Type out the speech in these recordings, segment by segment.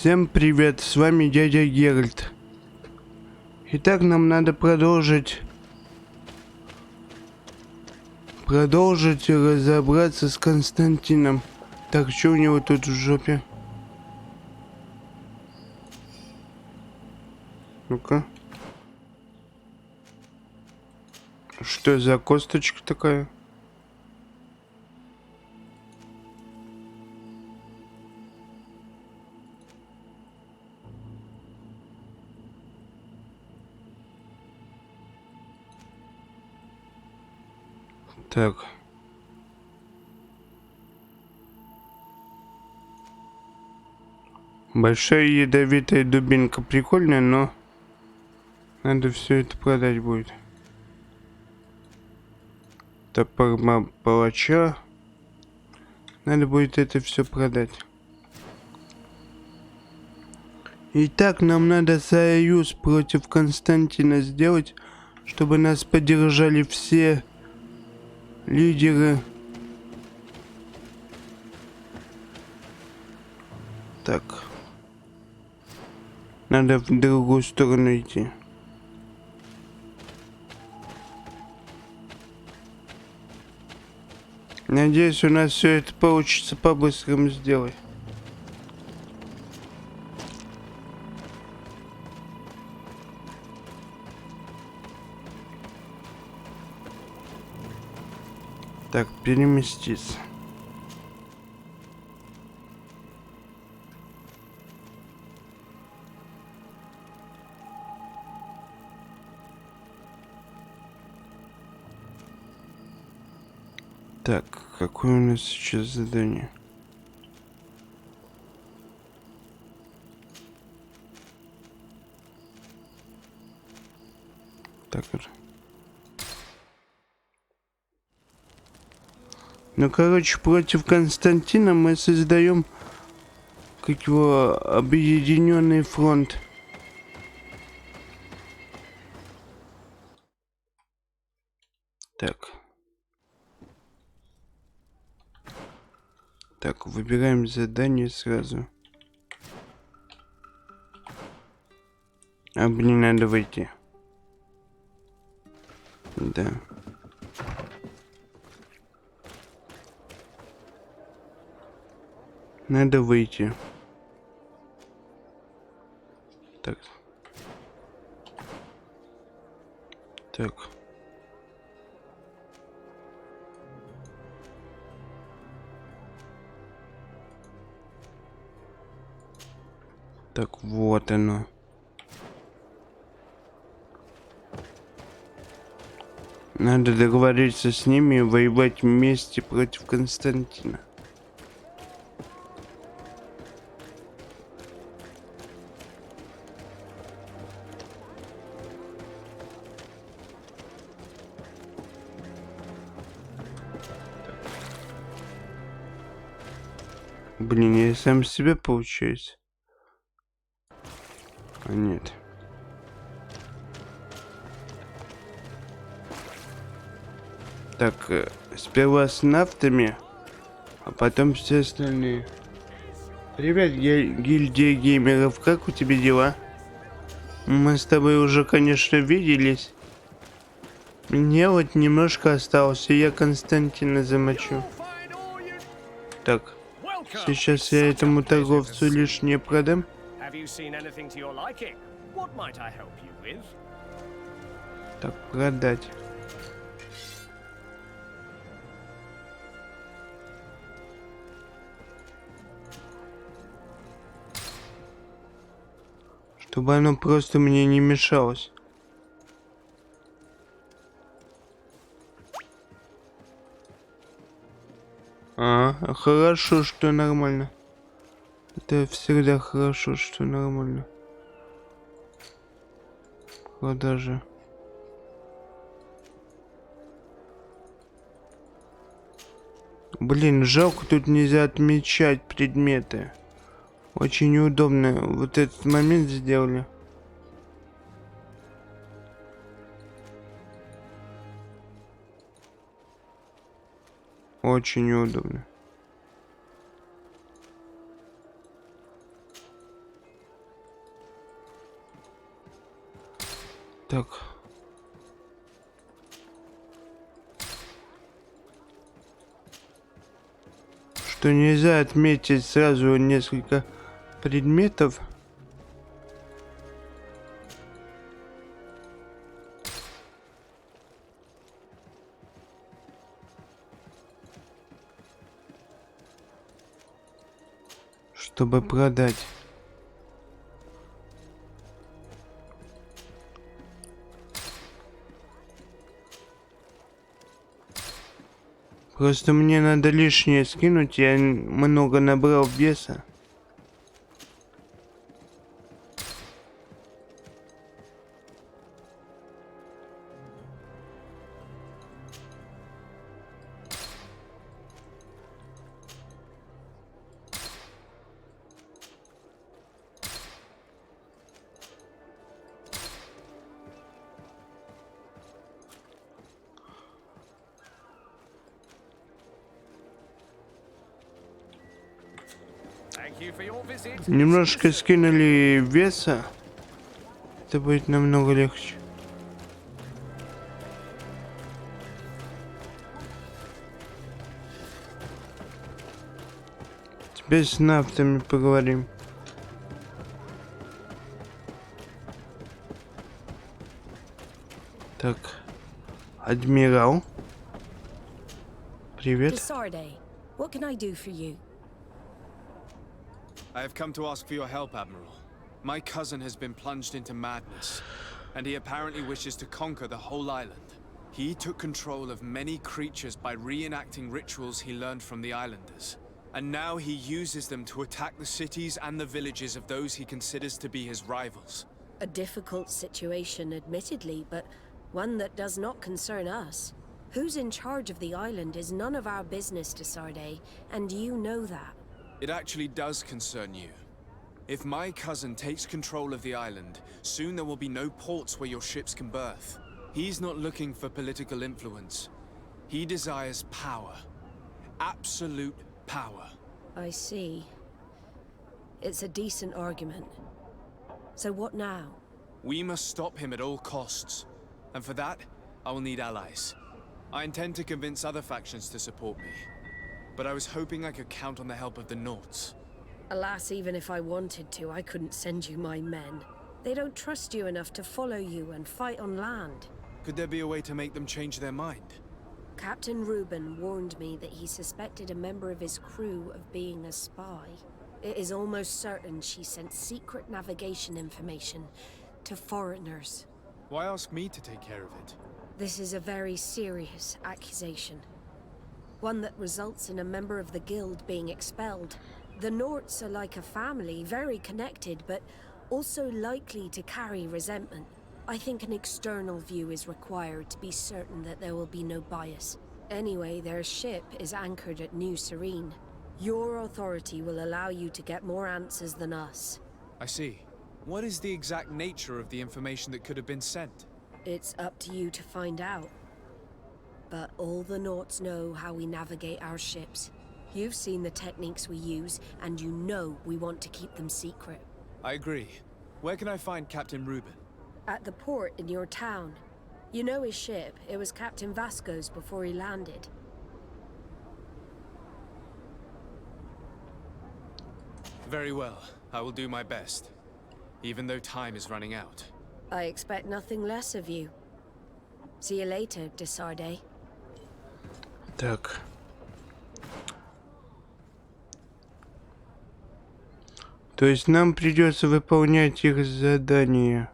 Всем привет, с вами дядя Геральт. Итак, нам надо продолжить разобраться с Константином. Так, что у него тут в жопе? Ну-ка. Что за косточка такая? Так. Большая ядовитая дубинка. Прикольная, но надо все это продать будет. Топор палача. Надо будет это все продать. Итак, нам надо союз против Константина сделать, чтобы нас поддержали все лидеры. Так. Надо в другую сторону идти. Надеюсь, у нас все это получится по-быстрому сделать. Так, переместиться. Так, какое у нас сейчас задание? Так вот. Ну, короче, против Константина мы создаем, как его, объединенный фронт. Так. Так, выбираем задание сразу. А, блин, надо выйти. Да. Надо выйти. Так. Так. Так, вот оно. Надо договориться с ними и воевать вместе против Константина. Блин, я сам себя получаюсь. А нет. Так, сперва с нафтами, а потом все остальные. Привет, гильдия геймеров, как у тебя дела? Мы с тобой уже, конечно, виделись. Мне вот немножко осталось, и я Константина замочу. Так, сейчас я этому торговцу лишнее продам. Так, продать. Чтобы оно просто мне не мешалось. Хорошо, что нормально. Это всегда хорошо, что нормально. Продажа. Блин, жалко, тут нельзя отмечать предметы. Очень неудобно. Вот этот момент сделали. Очень неудобно. Так. Что нельзя отметить сразу несколько предметов. Чтобы продать. Просто мне надо лишнее скинуть, я много набрал веса. Немножко скинули веса. Это будет намного легче. Теперь с нафтами поговорим. Так, адмирал. Привет. What can I do for you? I have come to ask for your help, Admiral. My cousin has been plunged into madness, and he apparently wishes to conquer the whole island. He took control of many creatures by reenacting rituals he learned from the islanders. And now he uses them to attack the cities and the villages of those he considers to be his rivals. A difficult situation, admittedly, but one that does not concern us. Who's in charge of the island is none of our business, Desarde, and you know that. It actually does concern you. If my cousin takes control of the island, soon there will be no ports where your ships can berth. He's not looking for political influence. He desires power. Absolute power. I see. It's a decent argument. So what now? We must stop him at all costs. And for that, I will need allies. I intend to convince other factions to support me. But I was hoping I could count on the help of the Nords. Alas, even if I wanted to, I couldn't send you my men. They don't trust you enough to follow you and fight on land. Could there be a way to make them change their mind? Captain Reuben warned me that he suspected a member of his crew of being a spy. It is almost certain she sent secret navigation information to foreigners. Why ask me to take care of it? This is a very serious accusation. One that results in a member of the guild being expelled. The Norts are like a family, very connected, but also likely to carry resentment. I think an external view is required to be certain that there will be no bias. Anyway, their ship is anchored at New Serene. Your authority will allow you to get more answers than us. I see. What is the exact nature of the information that could have been sent? It's up to you to find out. But all the Norts know how we navigate our ships. You've seen the techniques we use, and you know we want to keep them secret. I agree. Where can I find Captain Reuben? At the port in your town. You know his ship. It was Captain Vasco's before he landed. Very well. I will do my best. Even though time is running out. I expect nothing less of you. See you later, Desarde. Так. То есть нам придется выполнять их задания.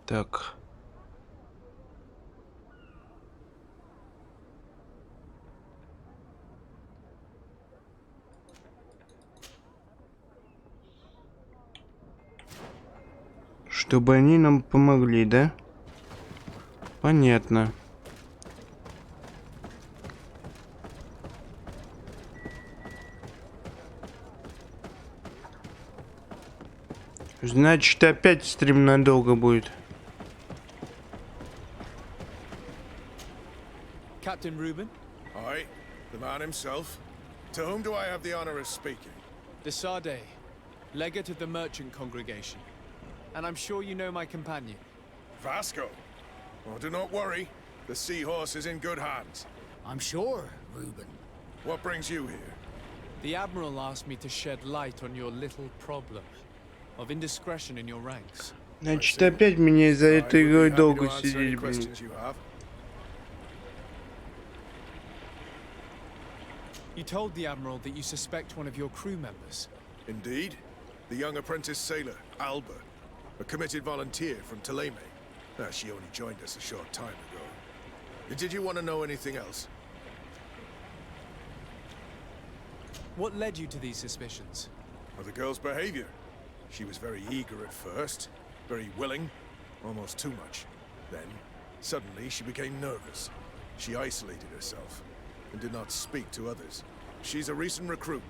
Так. Чтобы они нам помогли, да? Понятно. Значит, опять стрим надолго будет. Captain Reuben? Aye, the man himself. To whom do I have the honor of speaking? Desarde. legate of the merchant congregation. And I'm sure you know my companion. Vasco? Oh, do not worry. The seahorse is in good hands. I'm sure, Reuben. What brings you here? The Admiral asked me to shed light on your little problem of indiscretion in your ranks. Значит, опять мне из-за I этой would игры be happy долго to answer any сидеть, блин. questions you have. You told the Admiral that you suspect one of your crew members. Indeed. The young apprentice sailor, Alba. A committed volunteer from Ptolemy. She only joined us a short time ago. Did you want to know anything else? What led you to these suspicions? Well, the girl's behavior. She was very eager at first, very willing, almost too much. Then, suddenly, she became nervous. She isolated herself and did not speak to others. She's a recent recruit,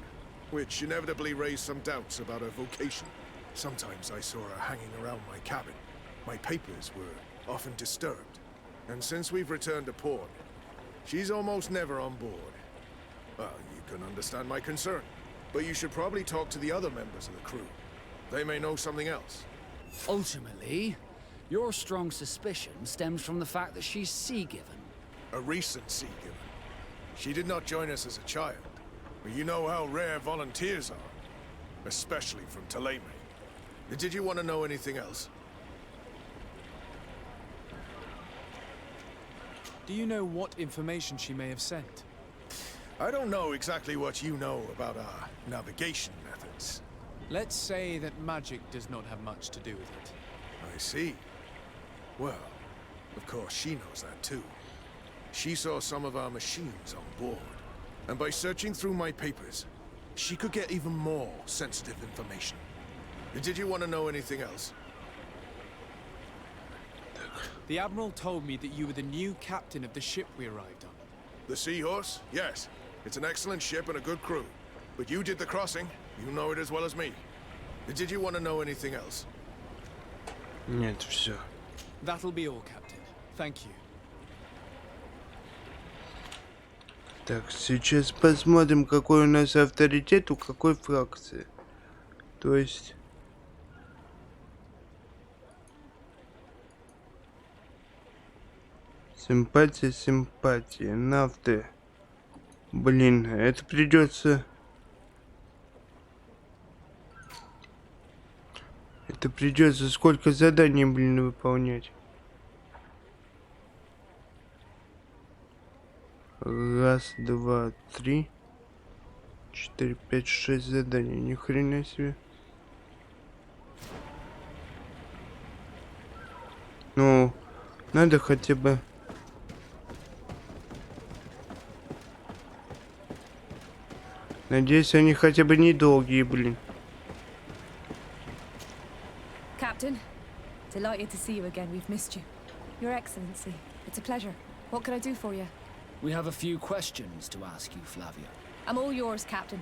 which inevitably raised some doubts about her vocation. Sometimes I saw her hanging around my cabin. My papers were often disturbed. And since we've returned to port, she's almost never on board. Well, you can understand my concern, but you should probably talk to the other members of the crew. They may know something else. Ultimately, your strong suspicion stems from the fact that she's sea-given. A recent sea-given. She did not join us as a child, but you know how rare volunteers are, especially from Ptolemy. Did you want to know anything else? Do you know what information she may have sent? I don't know exactly what you know about our navigation methods. Let's say that magic does not have much to do with it. I see. Well, of course she knows that too. She saw some of our machines on board, and by searching through my papers, she could get even more sensitive information. Did you want to know anything else? The Admiral told me that you were the new captain of the ship we arrived on. The Seahorse? Yes. It's an excellent ship and a good crew. But you did the crossing. You know it as well as me. Did you want to know anything else? Нет, все. That'll be all, Captain. Thank you. Так, сейчас посмотрим, какой у нас авторитет у какой фракции. То есть... Симпатия, симпатия, нафты. Блин, это придется... Это придется сколько заданий, блин, выполнять. Раз, два, три, 4, 5, 6 заданий. Ни хрена себе. Ну, надо хотя бы... Надеюсь, они хотя бы недолгие, блин. Captain, delighted to see you again. We've missed you. Your Excellency, it's a pleasure. What can I do for you? We have a few questions to ask you, Flavia. I'm all yours, Captain.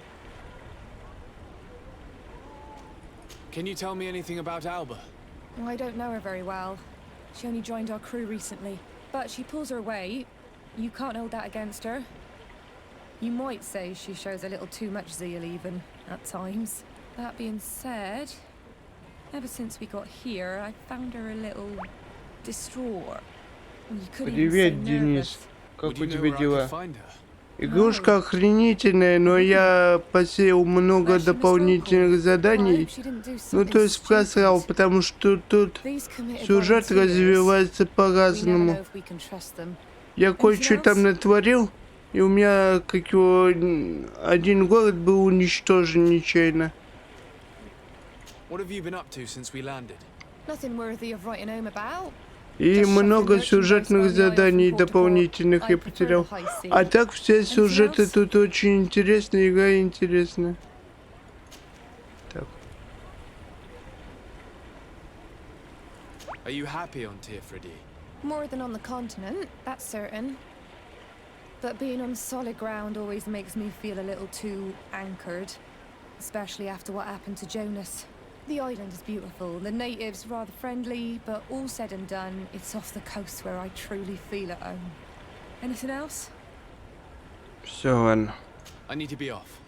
Can you tell me anything about Alba? I don't know her very well. She only joined our crew recently. But she pulls her weight. You can't hold that against her. You might say she shows a little too much zeal even, at times. That being said, ever since we got here, I found her a little distraught. You couldn't even say Привет, Денис. nervous. Как Would у you know тебя where I дела? could find her? Игрушка охренительная, но я посеял много дополнительных заданий. Ну, то есть просрал, потому что тут сюжет развивается по-разному. Я кое-что там натворил, и у меня как его один город был уничтожен нечаянно. What have you been up to since we landed? Nothing worthy of writing home about. И много сюжетных заданий дополнительных я потерял. А так все сюжеты тут очень интересные, игра интересная. Так. Are you happy on Teofridi? More than on the continent, that's certain. But being on solid ground always makes me feel a little too anchored. Especially after what happened to Jonas. The island is beautiful, the natives rather friendly, but all said and done, it's off the coast where I truly feel at home. Anything else? Все, ладно. I need to be off.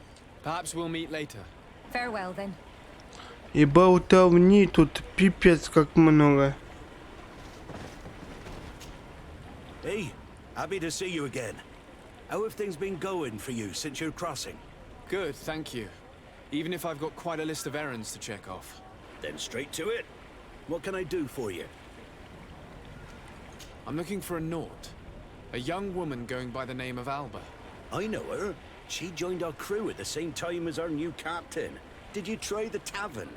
Perhaps we'll meet later. Farewell then. И болтовни тут пипец как много. Hey, happy to see you again. How have things been going for you since your crossing? Good, thank you. Even if I've got quite a list of errands to check off. Then straight to it. What can I do for you? I'm looking for a Naut. A young woman going by the name of Alba. I know her. She joined our crew at the same time as our new captain. Did you try the tavern?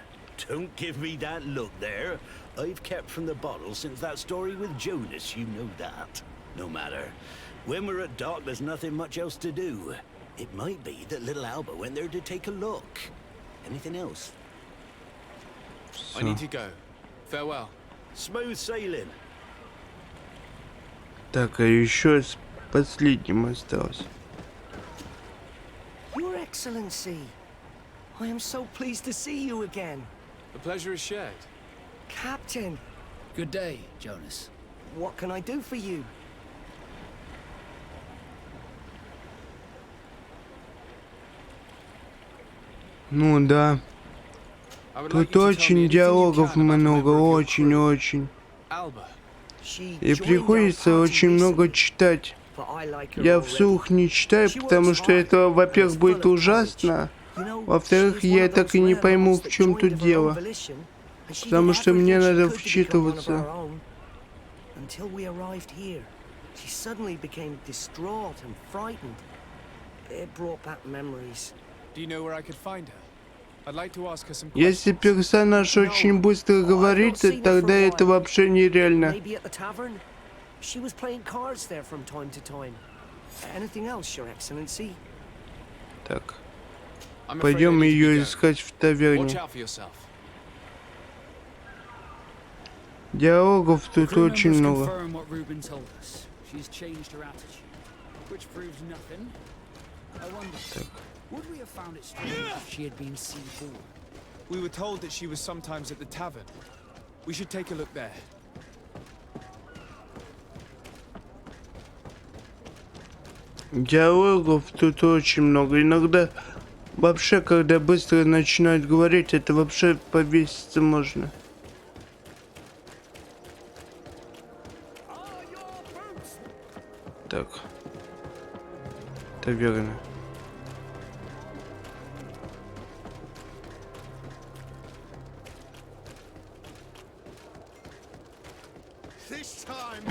Don't give me that look there. I've kept from the bottle since that story with Jonas, you know that. No matter. When we're at dock, there's nothing much else to do. It might be that little Alba went there to take a look. Anything else? I need to go. Farewell. Smooth sailing. Так, а еще с последним осталось. Your Excellency, I am so pleased to see you again. The pleasure is shared. Captain, Good day, Jonas. what can I do for you? Ну да. I would like Тут you to tell me очень anything you диалогов can about the много, member of your очень-очень. crew. Alba. She И joined our приходится party очень много recently, читать. but I like her Я already. вслух не читаю, потому что это, во-первых, будет ужасно. Во-вторых, я так и не пойму, в чем тут дело. Потому что мне надо вчитываться. Until we arrived here, she suddenly became distraught and frightened. It brought back memories. Do you know where I could find her? I'd like to ask her some Если questions. персонаж очень быстро говорит, тогда это вообще нереально. Maybe at the tavern? She was playing cards there from time to time. Anything else, Your Excellency? Так, I'm afraid I пойдем need to ее go. искать в Watch таверне. out for yourself. Диалогов тут Crew очень members много. confirm what Ruben told us. She's changed her attitude, which proves nothing. I wonder, would we have found it strange if she had been sea-born? We were told that she was sometimes at the tavern. We should take a look there. Диалогов тут очень много. Иногда вообще, когда быстро начинают говорить, это вообще повеситься можно. Так. Таверна. This time,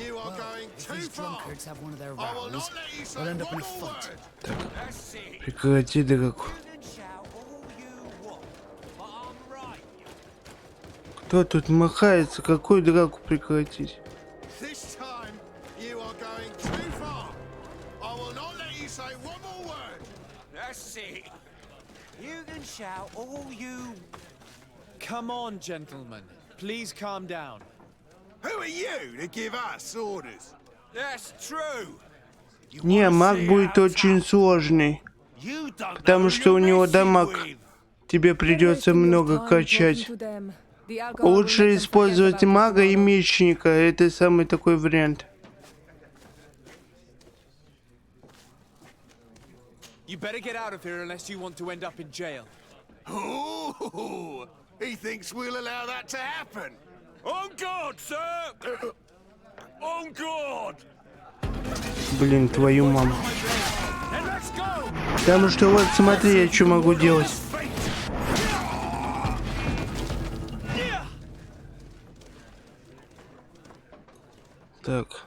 you are going If too these far. drunkards have one of their I will rows, not let you say we'll end up in one a more fight. word. Прекрати драку. Кто тут махается? Какую драку прекратить? This time, you are going too far. I will not let you say one more word. That's it. You can shout all you... Come on, gentlemen. Please calm down. Who are you to give us orders? That's true. Не, маг будет очень сложный. You don't know Потому who что у you're него messing дамаг. with. Тебе придется много качать. Лучше использовать мага и мечника. Это самый такой вариант. You better get out of here unless you want to end up in jail. Ooh, he thinks we'll allow that to happen. On guard, sir! On guard! Блин, твою маму. And let's go! Потому что вот смотри, я что могу делать. Так.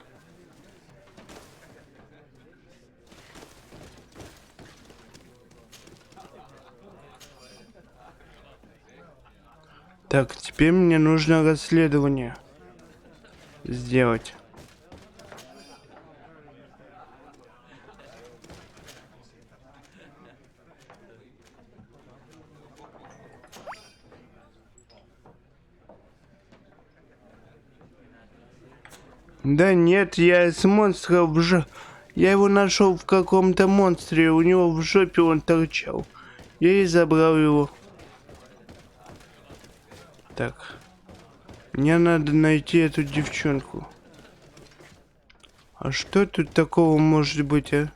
Так, теперь мне нужно расследование сделать. Да нет, я с монстра Я его нашел в каком-то монстре, у него в жопе он торчал. Я и забрал его. Так. Мне надо найти эту девчонку. А что тут такого может быть, а?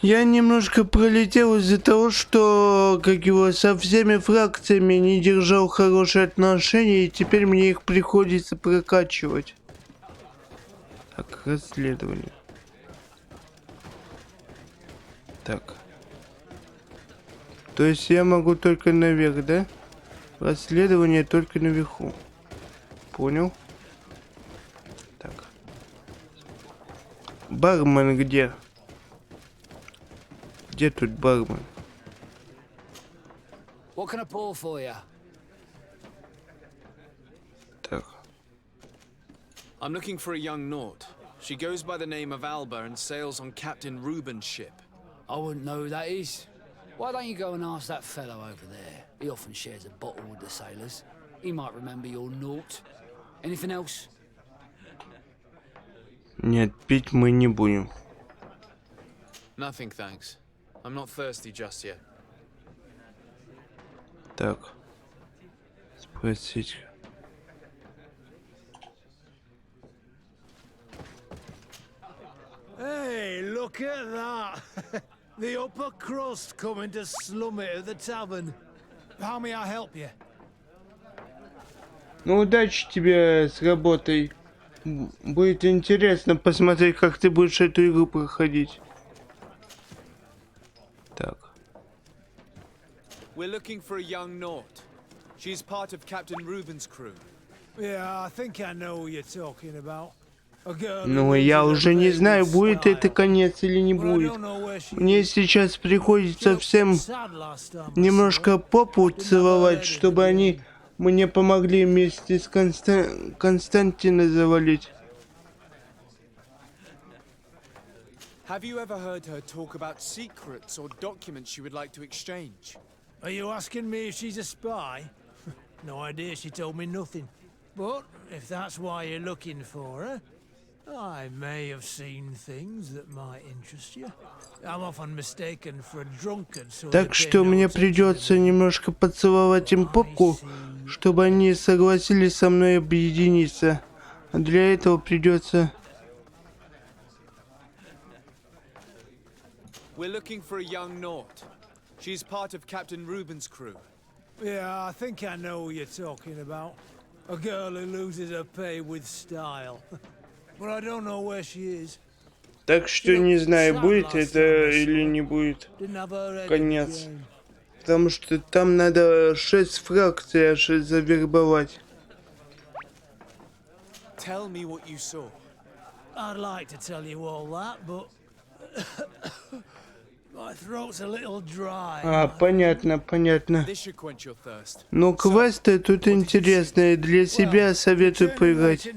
Я немножко пролетел из-за того, что, как его, со всеми фракциями не держал хорошие отношения, и теперь мне их приходится прокачивать. Так, расследование. Так. То есть я могу только наверх, да? Расследование только наверху. Понял? Так. Бармен где? Где тут бармен? What can I pour for you? Так. I'm looking for a young Naut. She goes by the name of Alba and sails on Captain Reuben's ship. I wouldn't know who that is. Why don't you go and ask that fellow over there? He often shares a bottle with the sailors. He might remember your Naut. Anything else? Нет, пить мы не будем. Nothing, thanks. I'm not thirsty just yet. Так. Спросить. Hey, look at that! The upper crust coming to slum it at the tavern. How may I help you? Ну, удачи тебе с работой. Будет интересно посмотреть, как ты будешь эту игру проходить. Так. We're looking for a young Naut. She's part of Captain Reuben's crew. Yeah, I think I know who you're talking about. A girl who Ну, я loses her уже не faith знаю, with будет это style. конец или не But I будет. don't know where she Мне is. сейчас приходится She looked всем sad last time I немножко saw her. попу Didn't have her целовать, head in чтобы the они game. мне помогли вместе с Константина завалить. Have you ever heard her talk about secrets or documents she would like to exchange? Are you asking me if she's a spy? No idea, she told me nothing. But if that's why you're looking for her, I may have seen things that might interest you. I'm often mistaken for a drunkard, so they Так pay что no мне attention to придется me. немножко поцеловать им попку, чтобы они согласились со мной объединиться. А для этого придется... We're looking for a young Naut. She's part of Captain Reuben's crew. Yeah, I think I know who you're talking about. A girl who loses her pay with style. But I don't know where she is. Так что не знаю, будет это или не будет Didn't have her head in the конец. game. Потому что там надо 6 фракций аж завербовать. Tell me what you saw. I'd like to tell you all that, but my throat's a little dry. А, понятно, понятно. This should quench your thirst. Ну, квесты тут интересные. Для себя советую поиграть.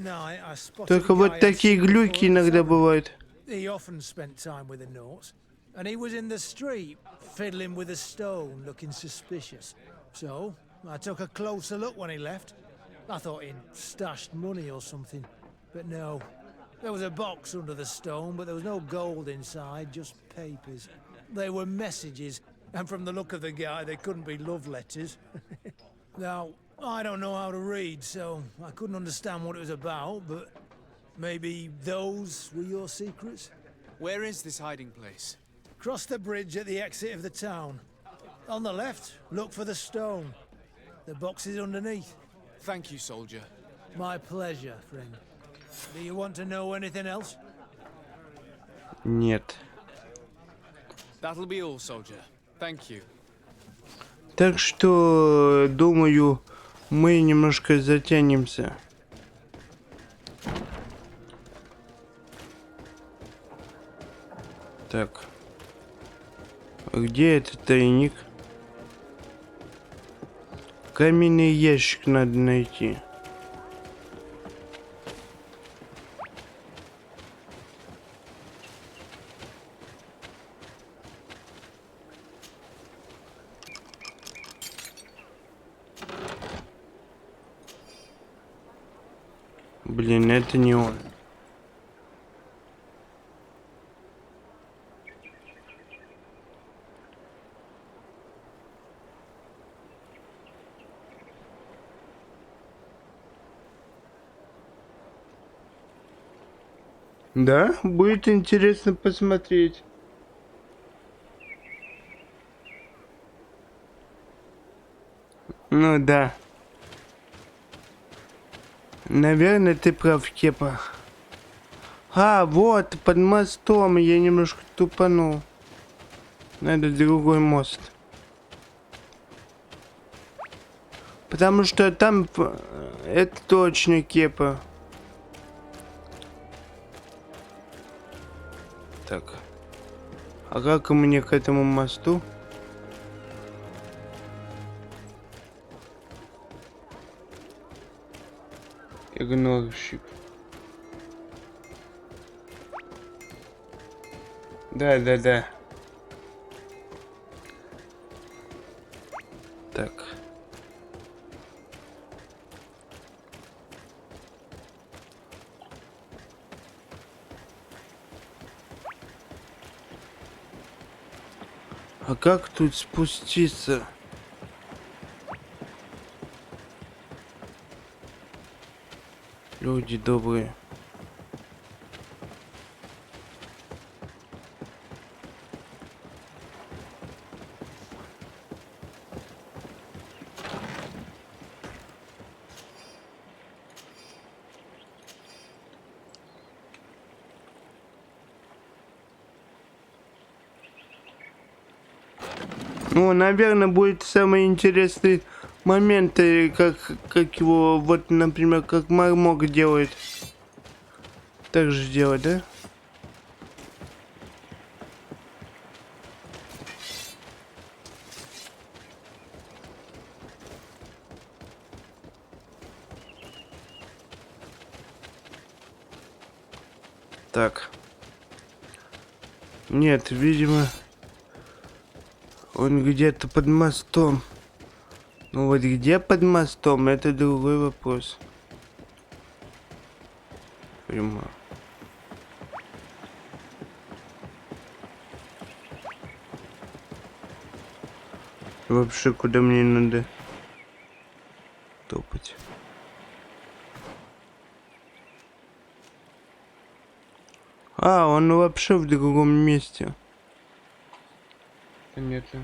Только вот такие глюки иногда бывают. He often spent time with the Nauts, and he was in the street, fiddling with a stone, looking suspicious. So, I took a closer look when he left. I thought he'd stashed money or something, but no. There was a box under the stone, but there was no gold inside, just papers. They were messages, and from the look of the guy, they couldn't be love letters. Now, I don't know how to read, so I couldn't understand what it was about, but maybe those were your secrets? Where is this hiding place? Cross the bridge at the exit of the town. On the left, look for the stone. The box is underneath. Thank you, soldier. My pleasure, friend. Do you want to know anything else? Нет. That'll be all, soldier. Thank you. Так что, думаю, мы немножко затянемся. Так. Где этот тайник? Каменный ящик надо найти. Блин, это не он. Да, будет интересно посмотреть. Ну да. Наверное, ты прав, Кепа. А, вот, под мостом. Я немножко тупанул. Надо другой мост. Потому что там... Это точно Кепа. Так. А как мне к этому мосту? Игнорщик. Да. Так. А как тут спуститься? Люди добрые. Ну, наверное, будет самый интересный момент, как его, вот, например, как Мармок делает. Так же делать, да? Так. Нет, видимо... Он где-то под мостом. Ну вот где под мостом, это другой вопрос. Прямо. Вообще, куда мне надо топать? А, он вообще в другом месте. Понятно.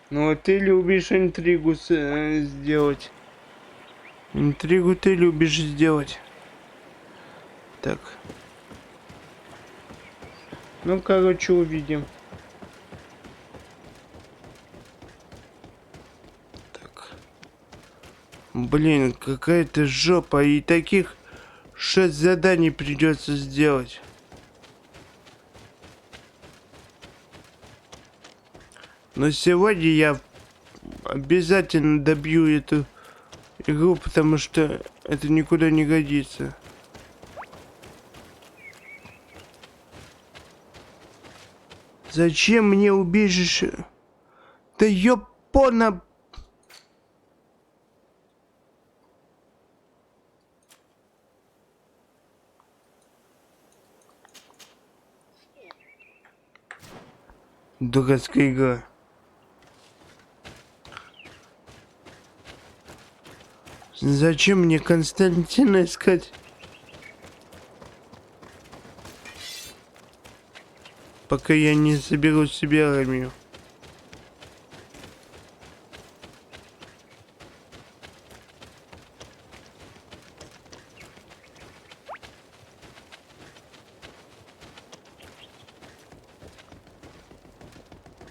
Ну, ты любишь интригу сделать. Интригу ты любишь сделать. Так. Ну, короче, увидим. Блин, какая-то жопа, и таких 6 заданий придется сделать. Но сегодня я обязательно добью эту игру, потому что это никуда не годится. Зачем мне убежище? Да ёпона... Дурацкая игра. Зачем мне Константина искать? Пока я не соберу себе армию.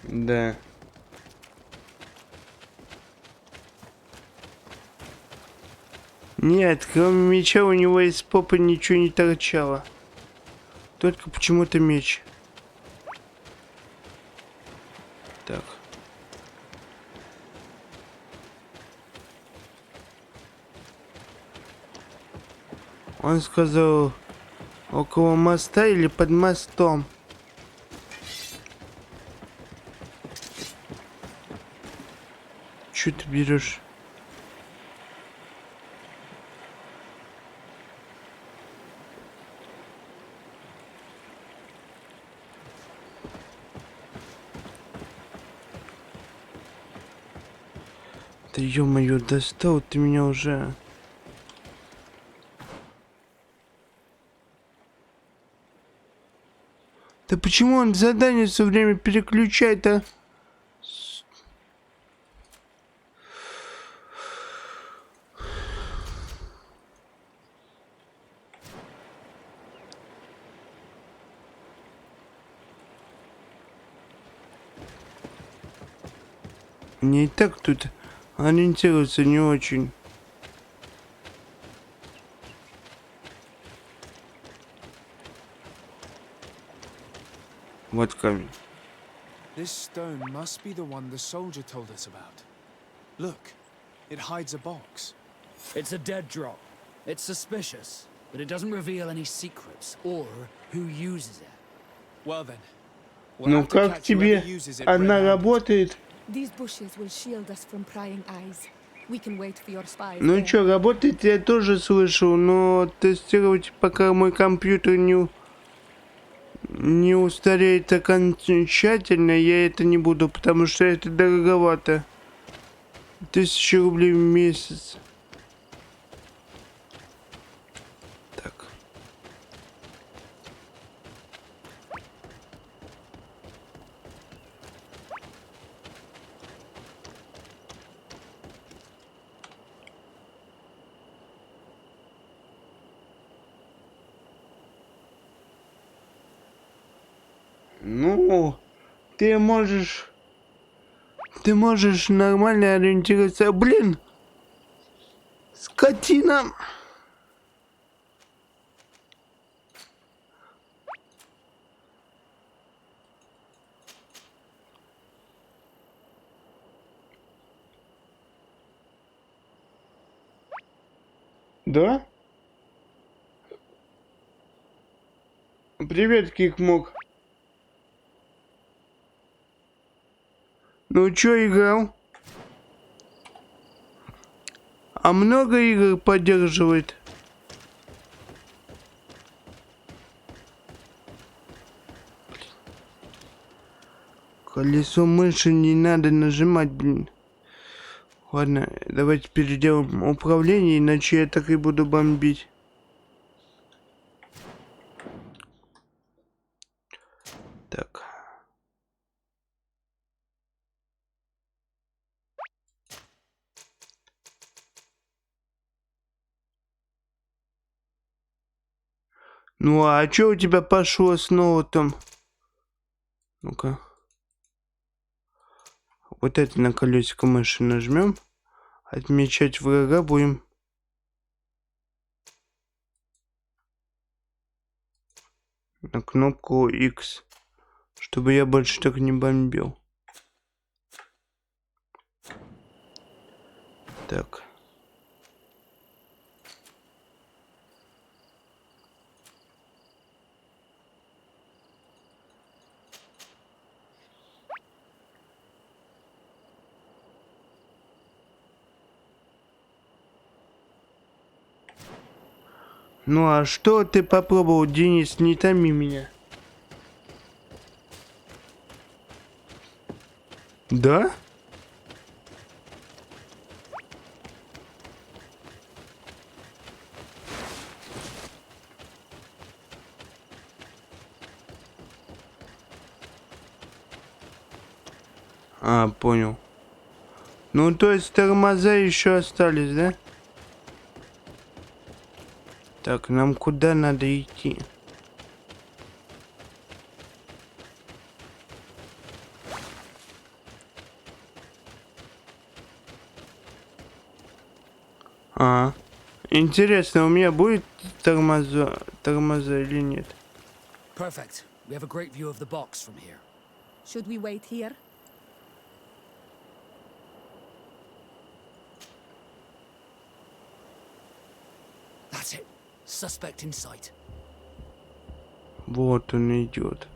Да. Нет, кроме меча у него из попы ничего не торчало. Только почему-то меч. Так. Он сказал, около моста или под мостом. Что ты берешь? Да ё-моё, достал ты меня уже. Да почему он задание все время переключает-то? Мне и так тут ориентироваться не очень. Вот камень. This stone must be the one the soldier told us about. Look, it hides a box. It's a dead drop. It's suspicious, but it doesn't reveal any secrets or who uses it. Well then, Ну как тебе она работает? These bushes will shield us from prying eyes. We can wait for your spies. Ну there. чё, работает, я тоже слышал, но тестировать, пока мой компьютер не устареет окончательно, я это не буду, потому что это дороговато. 1000 рублей в месяц. Так. Ну, ты можешь нормально ориентироваться. Блин! Скотина! Да? Привет, Кикмок. Ну чё, играл? А много игр поддерживает? Колесо мыши не надо нажимать, блин. Ладно, давайте переделаем управление, иначе я так и буду бомбить. Так. Ну а чё у тебя пошло снова там? Ну-ка. Вот это на колесико мыши нажмем. Отмечать врага будем. На кнопку X. Чтобы я больше так не бомбил. Так. Ну а что ты попробовал, Денис, не томи меня. Да? А, понял. Ну, то есть тормоза еще остались, да? Так, нам куда надо идти? А, интересно, у меня будет тормоза или нет? Perfect. We have a great view of the box from here. Should we wait here? That's it. Suspect in sight. Вот он идет.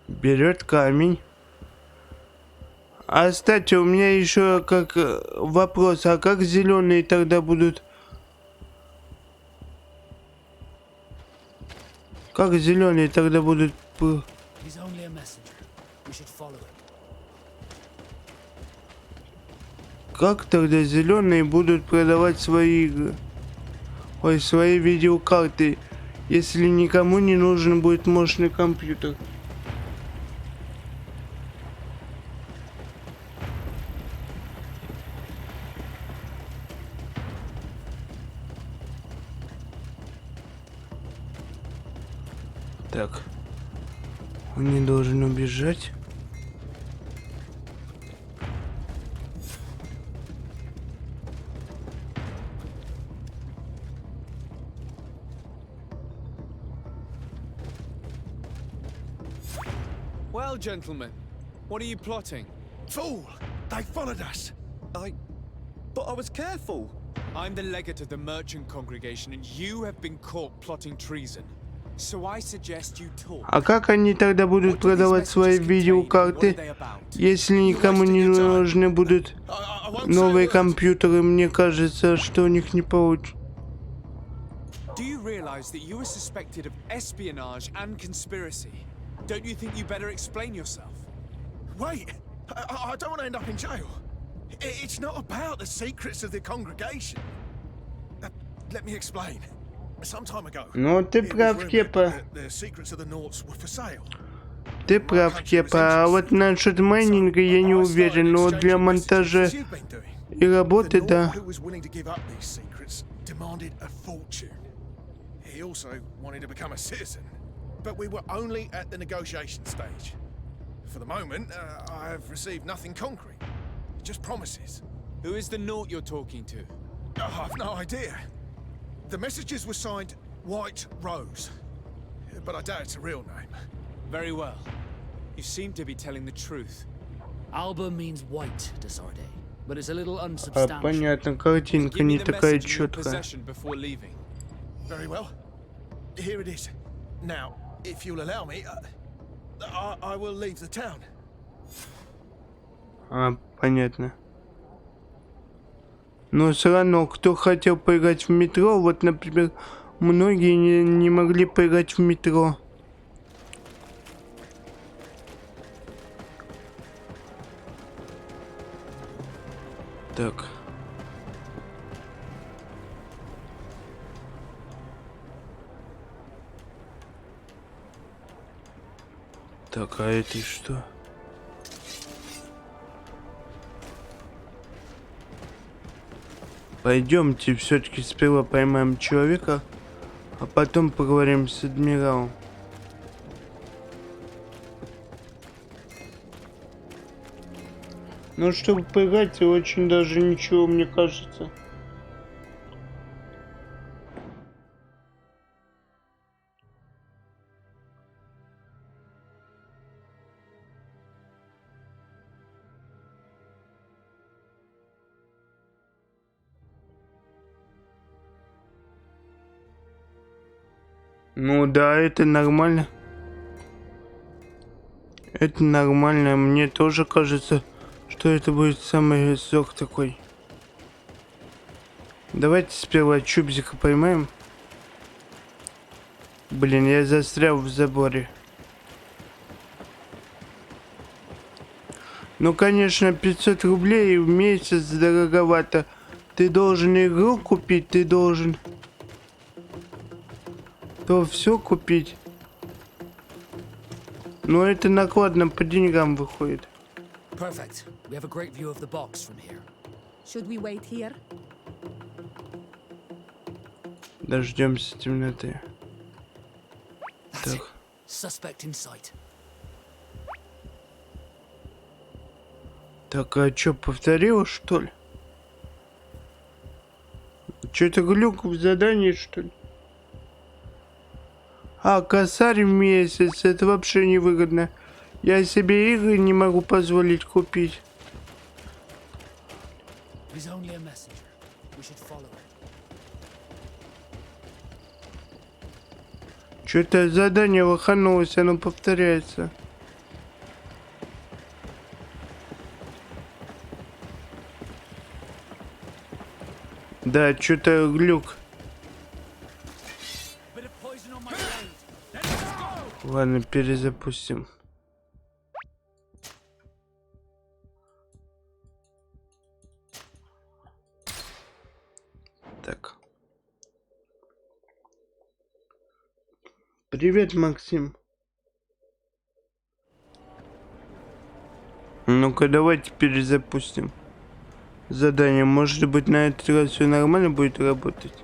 Берет камень. А, кстати, у меня еще как вопрос, а как зеленые тогда будут? Как зеленые тогда будут? He's only a messenger. We should follow him. Как тогда зеленые будут продавать свои игры? Ой, свои видеокарты. если никому не нужен будет мощный компьютер. Так. Он не должен убежать. Well, gentlemen, what are you plotting? Fool! They followed us! But I was careful. I'm the legate of the merchant congregation, and you have been caught plotting treason. So I suggest you talk. А как они тогда будут продавать свои видеокарты, если никому не нужны будут новые компьютеры? Мне кажется, что у них не получится. Do you realize that you are suspected of espionage and conspiracy? Don't you think you better explain yourself? Wait! I don't want to end up in jail. It's not about the secrets of the congregation. Let me explain. Some time ago, Ну, ты прав, Кепа. the secrets of the Naughts were for sale. Ты прав, Кепа. А вот насчет майнинга я не уверен, но для монтажа и работы, да. Who was willing to give up these secrets demanded a fortune. He also wanted to become a citizen, but we were only at the negotiation stage. For the moment, I have received nothing concrete, just promises. Who is the Naught you're talking to? Oh, I've no idea. The messages were signed White Rose, but I doubt it's a real name. Very well. You seem to be telling the truth. Alba means white, Desarde, but it's a little unsubstantial. Понятно, картинка не такая четкая. Very well. Here it is. Now, if you'll allow me, I will leave the town. Понятно. Но все равно, кто хотел поиграть в метро, вот, например, многие не могли поиграть в метро. Так. Так, а это что? Пойдемте, все-таки сперва поймаем человека, а потом поговорим с адмиралом. Ну, чтобы поиграть, очень даже ничего, мне кажется. Ну да, это нормально. Это нормально. Мне тоже кажется, что это будет самый сок такой. Давайте сперва чубзика поймаем. Блин, я застрял в заборе. Ну, конечно, 500 рублей в месяц дороговато. Ты должен игру купить, ты должен... То все купить. Но это накладно по деньгам выходит. Perfect. We have a great view of the box from here. Should we wait here? Дождемся темноты. Так. Suspect in sight. Так, а что, повторилось, что ли? Что-то глюк в задании, что ли? А, косарь в месяц, это вообще невыгодно. Я себе игры не могу позволить купить. Что-то задание лоханулось, оно повторяется. Да, что-то глюк. Ладно, перезапустим. Так. Привет, Максим. Ну-ка, давайте перезапустим задание. Может быть, на этот раз все нормально будет работать.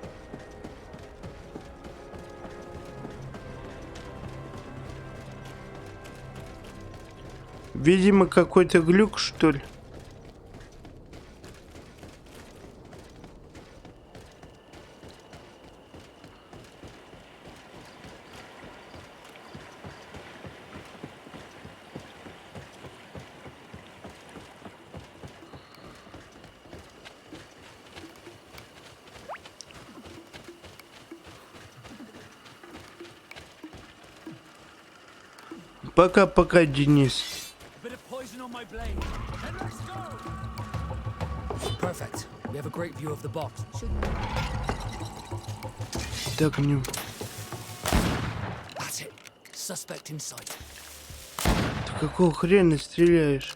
Видимо, какой-то глюк, что ли. Пока-пока, Денис. Perfect. We have a great view of the box. Так, не... That's it. Suspect in sight. Ты какого хрена стреляешь?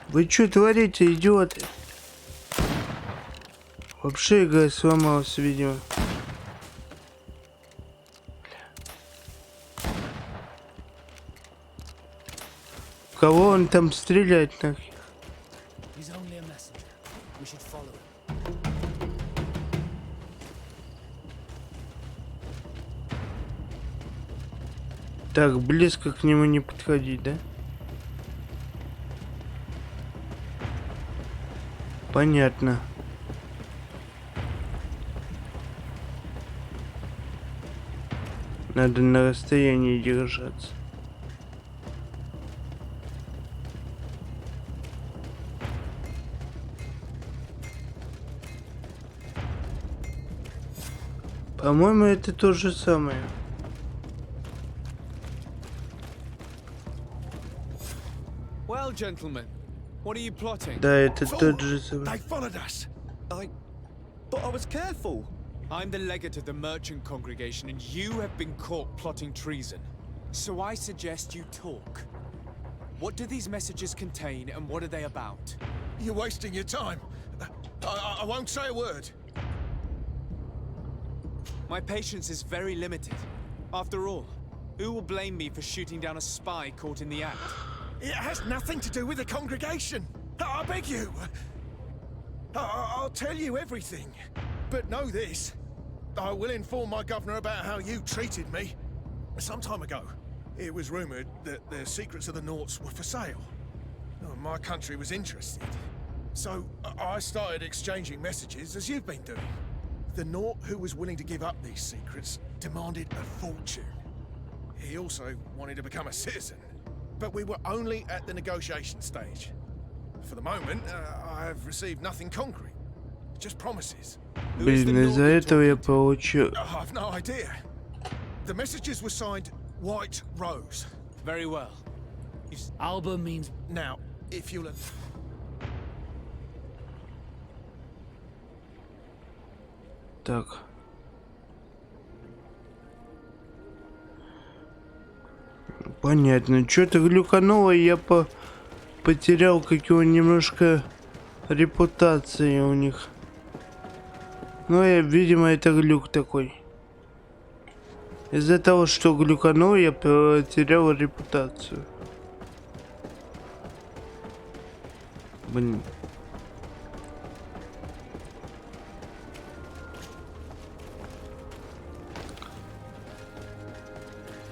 Вы что творите, идиоты? Вообще игра сломалась, видимо. Кого он там стреляет нахер? He's only a messenger. We should follow him. Так, близко к нему не подходить, да? Понятно. Надо на расстоянии держаться. По-моему, это то же самое. Well, gentlemen, what are you plotting? Да, это тот же самый. They followed us. But I was careful. I'm the legate of the merchant congregation, and you have been caught plotting treason. So I suggest you talk. What do these messages contain, and what are they about? You're wasting your time. I won't say a word. My patience is very limited. After all, who will blame me for shooting down a spy caught in the act? It has nothing to do with the congregation. I beg you. I'll tell you everything. But know this. I will inform my governor about how you treated me. Some time ago, it was rumored that the secrets of the Naughts were for sale. My country was interested. So I started exchanging messages as you've been doing. The Naught who was willing to give up these secrets demanded a fortune. He also wanted to become a citizen. But we were only at the negotiation stage. For the moment, I have received nothing concrete. Just promises. Блин, из-за этого я получу... I've no idea. The messages were signed White Rose. Very well. Alba means... Now, if you'll... Так. Понятно. Что-то глюкануло, и я потерял какого немножко репутации у них. Ну, видимо, это глюк такой. Из-за того, что глюканул, я потерял репутацию. Блин.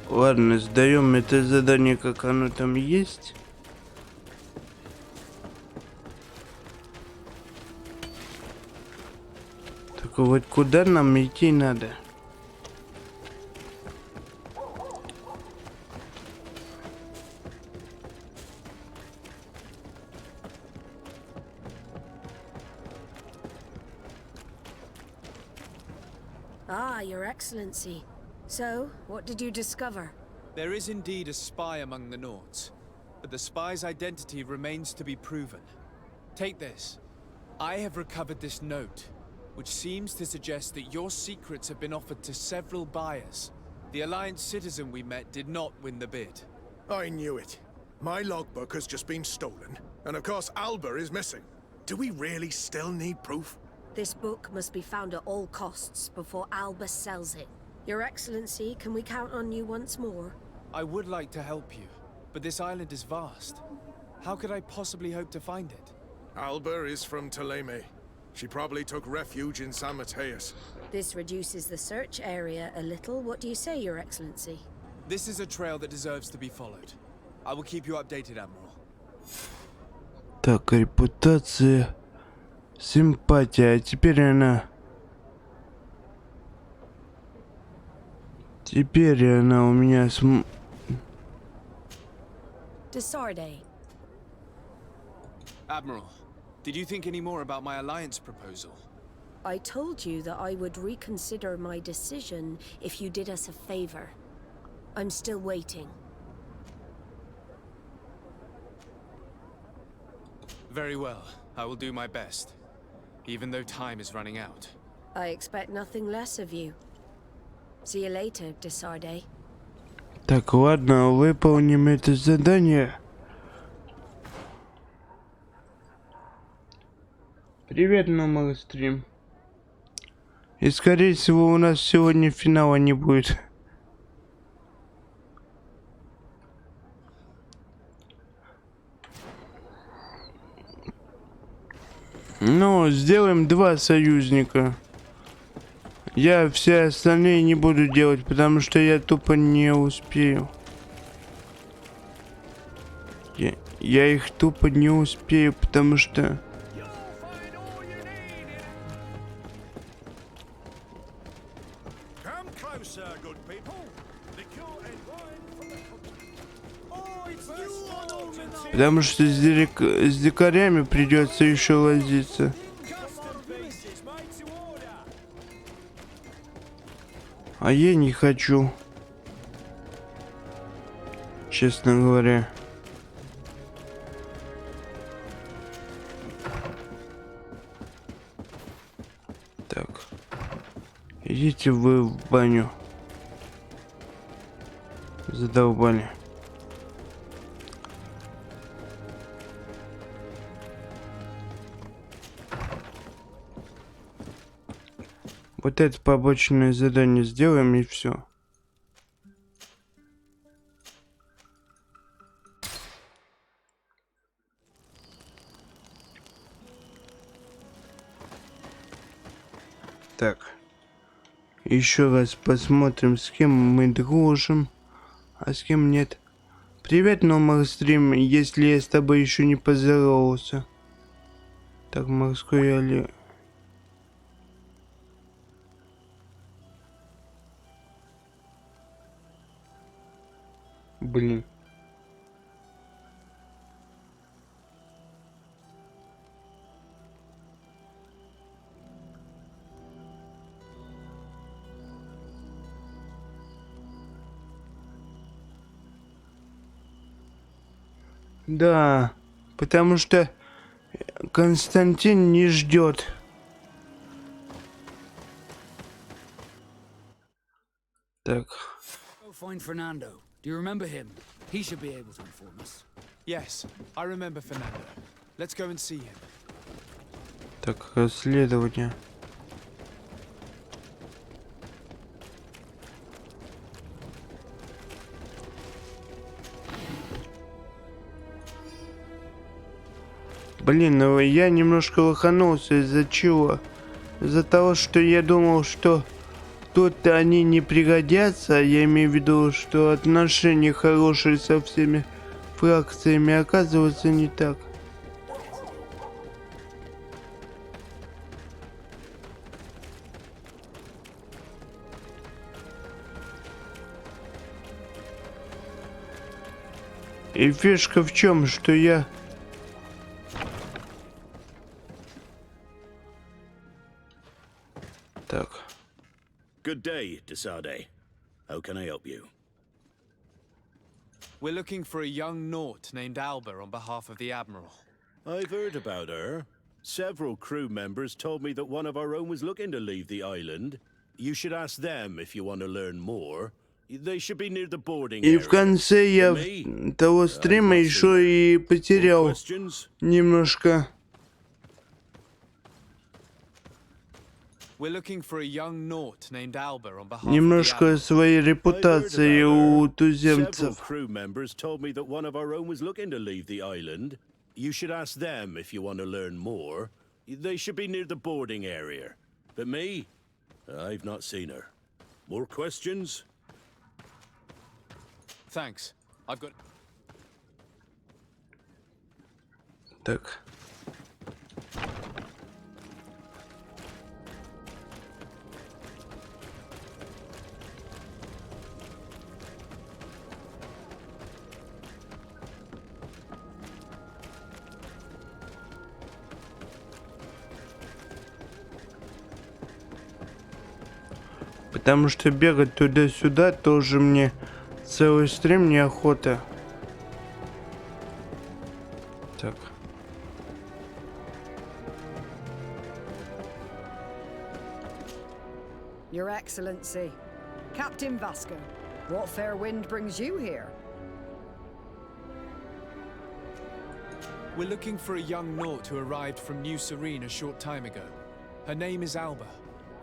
Ладно, сдаем это задание, как оно там есть. Так вот, куда нам идти надо? Ah, Your Excellency. So, what did you discover? There is indeed a spy among the Naughts, but the spy's identity remains to be proven. Take this. I have recovered this note, which seems to suggest that your secrets have been offered to several buyers. The Alliance citizen we met did not win the bid. I knew it. My logbook has just been stolen, and of course Alba is missing. Do we really still need proof? This book must be found at all costs before Alba sells it. Your Excellency, can we count on you once more? I would like to help you, but this island is vast. How could I possibly hope to find it? Alba is from Teleme. She probably took refuge in San Mateus. This reduces the search area a little. What do you say, Your Excellency? This is a trail that deserves to be followed. I will keep you updated, Admiral. Так, репутация, симпатия, а теперь она... Теперь она у меня Desarde. Admiral, did you think any more about my alliance proposal? I told you that I would reconsider my decision if you did us a favor. I'm still waiting. Very well. I will do my best, even though time is running out. I expect nothing less of you. See you later, Desarde. Так, ладно, выполним это задание. Привет, новый стрим. И скорее всего у нас сегодня финала не будет. Ну, сделаем 2 союзника. Я все остальные не буду делать, потому что я тупо не успею. Я их тупо не успею, потому что... Потому что с дикарями придется еще возиться. А я не хочу. Честно говоря. Так. Идите вы в баню. Задолбали. Вот это побочное задание сделаем и все. Так. Еще раз посмотрим, с кем мы дружим, а с кем нет. Привет, новый стрим, если я с тобой еще не поздоровался. Так, морской олень. Блин. Да, потому что Константин не ждет. Так. Find Fernando. Do you remember him? He should be able to inform us. Yes, I remember Fernando. Let's go and see him. Так, расследование. Блин, ну я немножко лоханулся. Из-за чего? Из-за того, что я думал, что тут они не пригодятся. Я имею в виду, что отношения хорошие со всеми фракциями, оказывается, не так. И фишка в чем, что я... Так. Good day, Desarde. How can I help you? We're looking for a young Naut named Alba on behalf of the Admiral. I've heard about her. Several crew members told me that one of our own was looking to leave the island. You should ask them if you want to learn more. They should be near the boarding И area. в конце я того стрима еще и потерял немножко We're looking for a young Naut named Alba on behalf Немножко своей репутации у Several туземцев. crew members told me that one of our own was looking to leave the island. You should ask them if you want to learn more. They should be near the boarding area. But me, I've not seen her. More questions? Thanks. I've got... Так. Потому что бегать туда-сюда тоже мне целый стрим неохота. Так. Your Excellency, Captain Vasco, what fair wind brings you here? We're looking for a young Naut who arrived from New Serene a short time ago. Her name is Alba.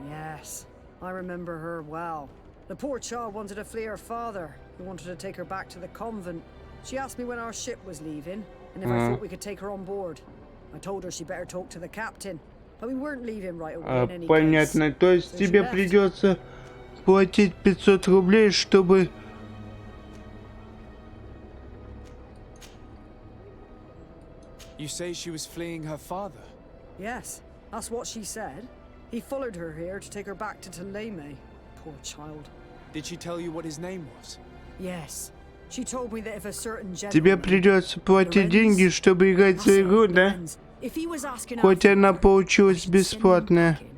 Yes, I remember her well. The poor child wanted to flee her father, who wanted to take her back to the convent. She asked me when our ship was leaving, and if I thought we could take her on board. I told her she better talk to the captain, but we weren't leaving right away in any Понятно. case. То есть So she тебе left. придется платить 500 рублей, чтобы... You say she was fleeing her father? Yes, that's what she said. He followed her here to take her back to Tuleme. Poor child. Did she tell you what his name was? Yes. She told me that if a certain Тебе gentleman... придется платить деньги, чтобы играть в игру, да? If he was asking Хоть after она her, получилась I should send him бесплатная. back in.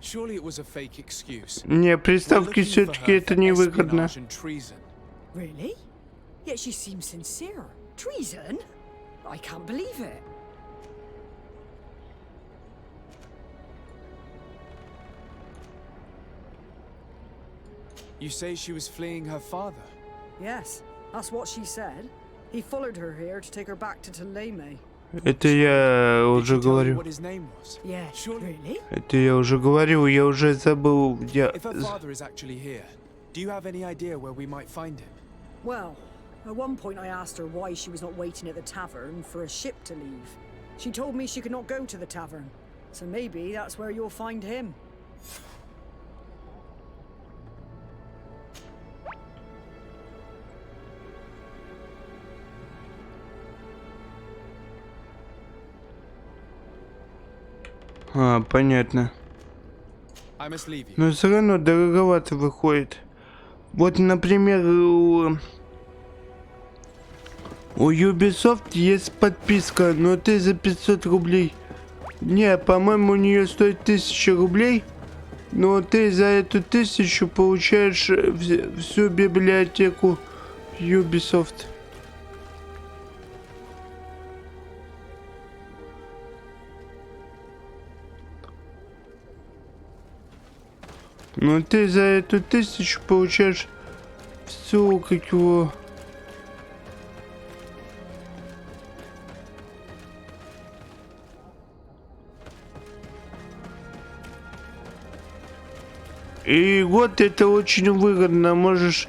Surely it was a fake excuse. Не, We're приставки looking for все-таки her это for невыгодно. espionage and treason. Really? Yet she seems sincere. Treason? I can't believe it. You say she was fleeing her father? Yes, that's what she said. He followed her here to take her back to Tuleme. Это я Did уже she tell you говорил. what his name was? Yes, Surely. really? Это я уже говорил, я уже забыл. If her father is actually here, do you have any idea where we might find him? Well, at one point I asked her why she was not waiting at the tavern for a ship to leave. She told me she could not go to the tavern, so maybe that's where you'll find him. Понятно. I must leave you. Но все равно дороговато выходит. Вот, например, у Ubisoft есть подписка, но ты за 500 рублей. Не, по-моему, у нее стоит 1000 рублей. Но ты за эту 1000 получаешь всю библиотеку Ubisoft. Но ты за эту 1000 получаешь всю, как его... И год это очень выгодно, можешь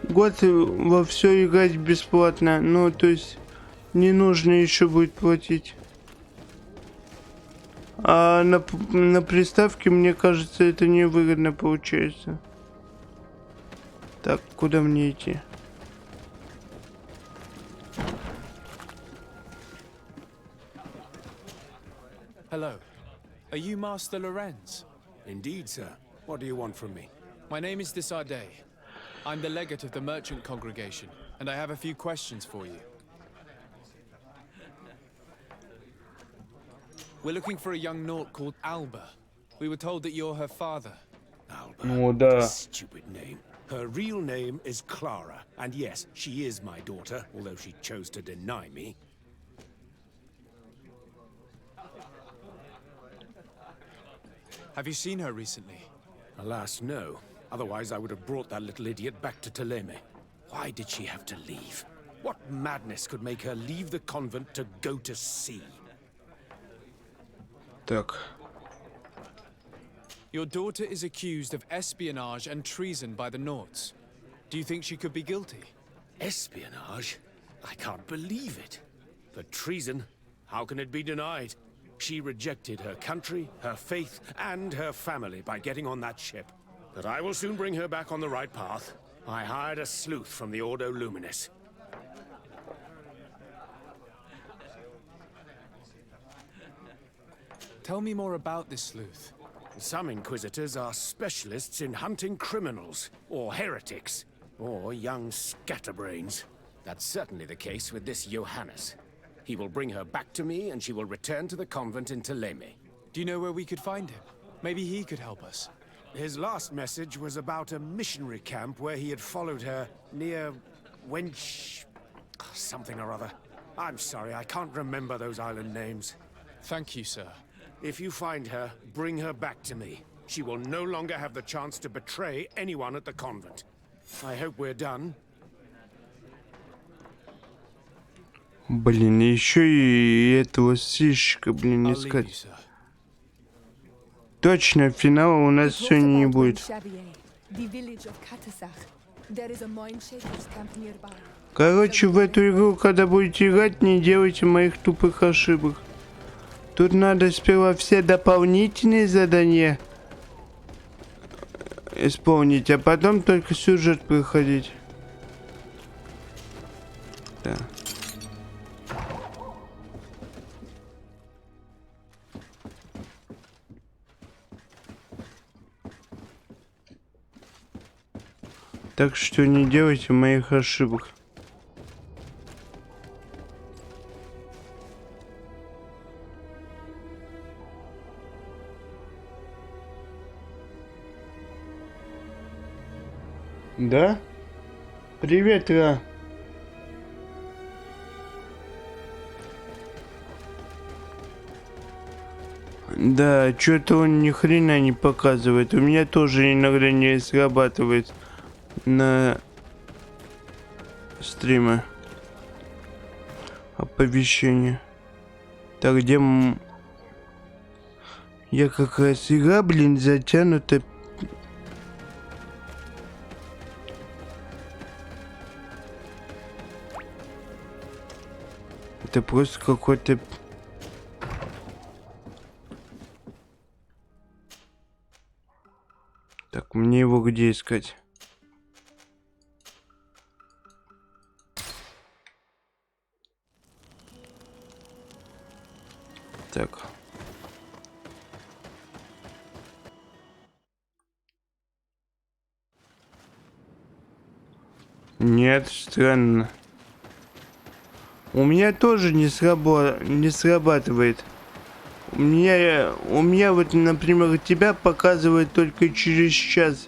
год во все играть бесплатно, ну то есть не нужно еще будет платить. А на приставке, мне кажется, это невыгодно получается. Так, куда мне идти? Hello. Are you Master Lorenz? Indeed, sir. What do you want from me? My name is Desarde. I'm the legate of the merchant congregation, and I have a few questions for you. We're looking for a young Naut called Alba. We were told that you're her father. Alba. Ну да. Stupid name. Her real name is Clara, and yes, she is my daughter, although she chose to deny me. Have you seen her recently? Alas, no. Otherwise, I would have brought that little idiot back to Tuleme. Why did she have to leave? What madness could make her leave the convent to go to sea? Так. Your daughter is accused of espionage and treason by the Nords. Do you think she could be guilty? Espionage? I can't believe it. But treason? How can it be denied? She rejected her country, her faith, and her family by getting on that ship. But I will soon bring her back on the right path. I hired a sleuth from the Ordo Luminis. Tell me more about this sleuth. Some Inquisitors are specialists in hunting criminals, or heretics, or young scatterbrains. That's certainly the case with this Johannes. He will bring her back to me, and she will return to the convent in Teleme. Do you know where we could find him? Maybe he could help us. His last message was about a missionary camp where he had followed her near Wench... something or other. I'm sorry, I can't remember those island names. Thank you, sir. If you find her, bring her back to me. She will no longer have the chance to betray anyone at the convent. I hope we're done. Блин, еще и этого сыщика, блин, I'll leave you, искать. sir. Точно, финала у нас сегодня не будет. Короче, в эту игру, когда будете играть, не делайте моих тупых ошибок. Тут надо сперва все дополнительные задания исполнить, а потом только сюжет проходить. Да. Так что не делайте моих ошибок. Да? Привет, Ра. Да, что-то он ни хрена не показывает. У меня тоже иногда не срабатывает на стриме оповещение. Так, где я как раз игра, блин, затянута. Это просто какой-то... Так, мне его где искать? Так. Нет, странно. У меня тоже не срабатывает. У меня вот, например, тебя показывает только через час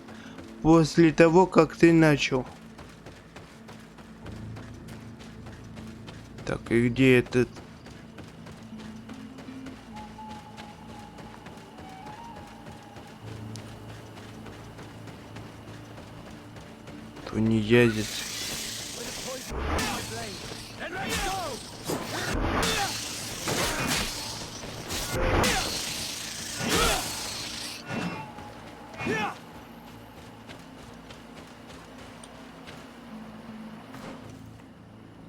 после того, как ты начал. Так, и где этот? Тунеядец.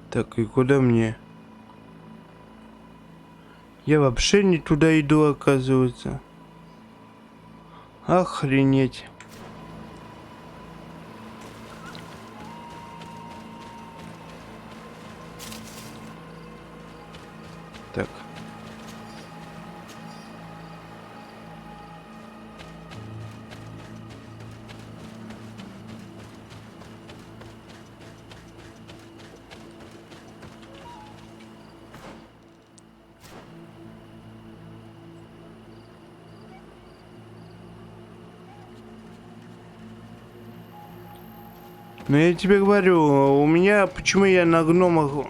Так, и куда мне? Я вообще не туда иду, оказывается. Охренеть. Так. Ну я тебе говорю, у меня почему я на гномов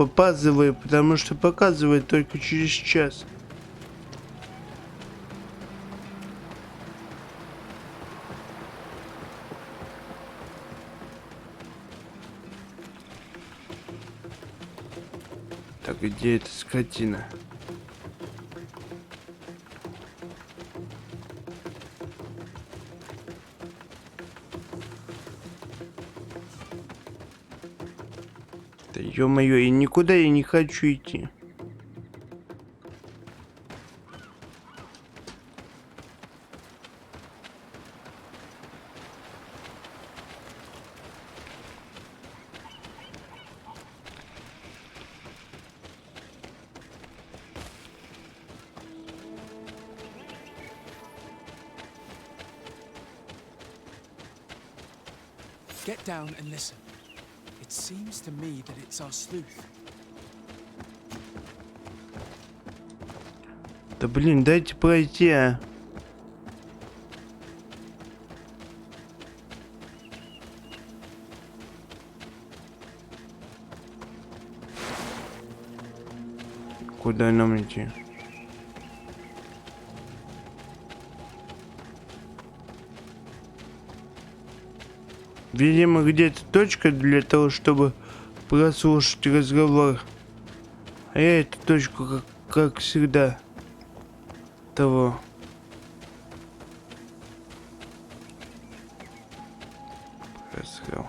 опаздываю, потому что показывает только через час. Так, где эта скотина? Да ё-моё, и никуда я не хочу идти. Get down and listen. It seems to me that it's our sleuth. Да блин, дайте пройти, а. Куда нам идти? Видимо, где-то точка для того, чтобы прослушать разговор. А я эту точку, как всегда, того. Просрал.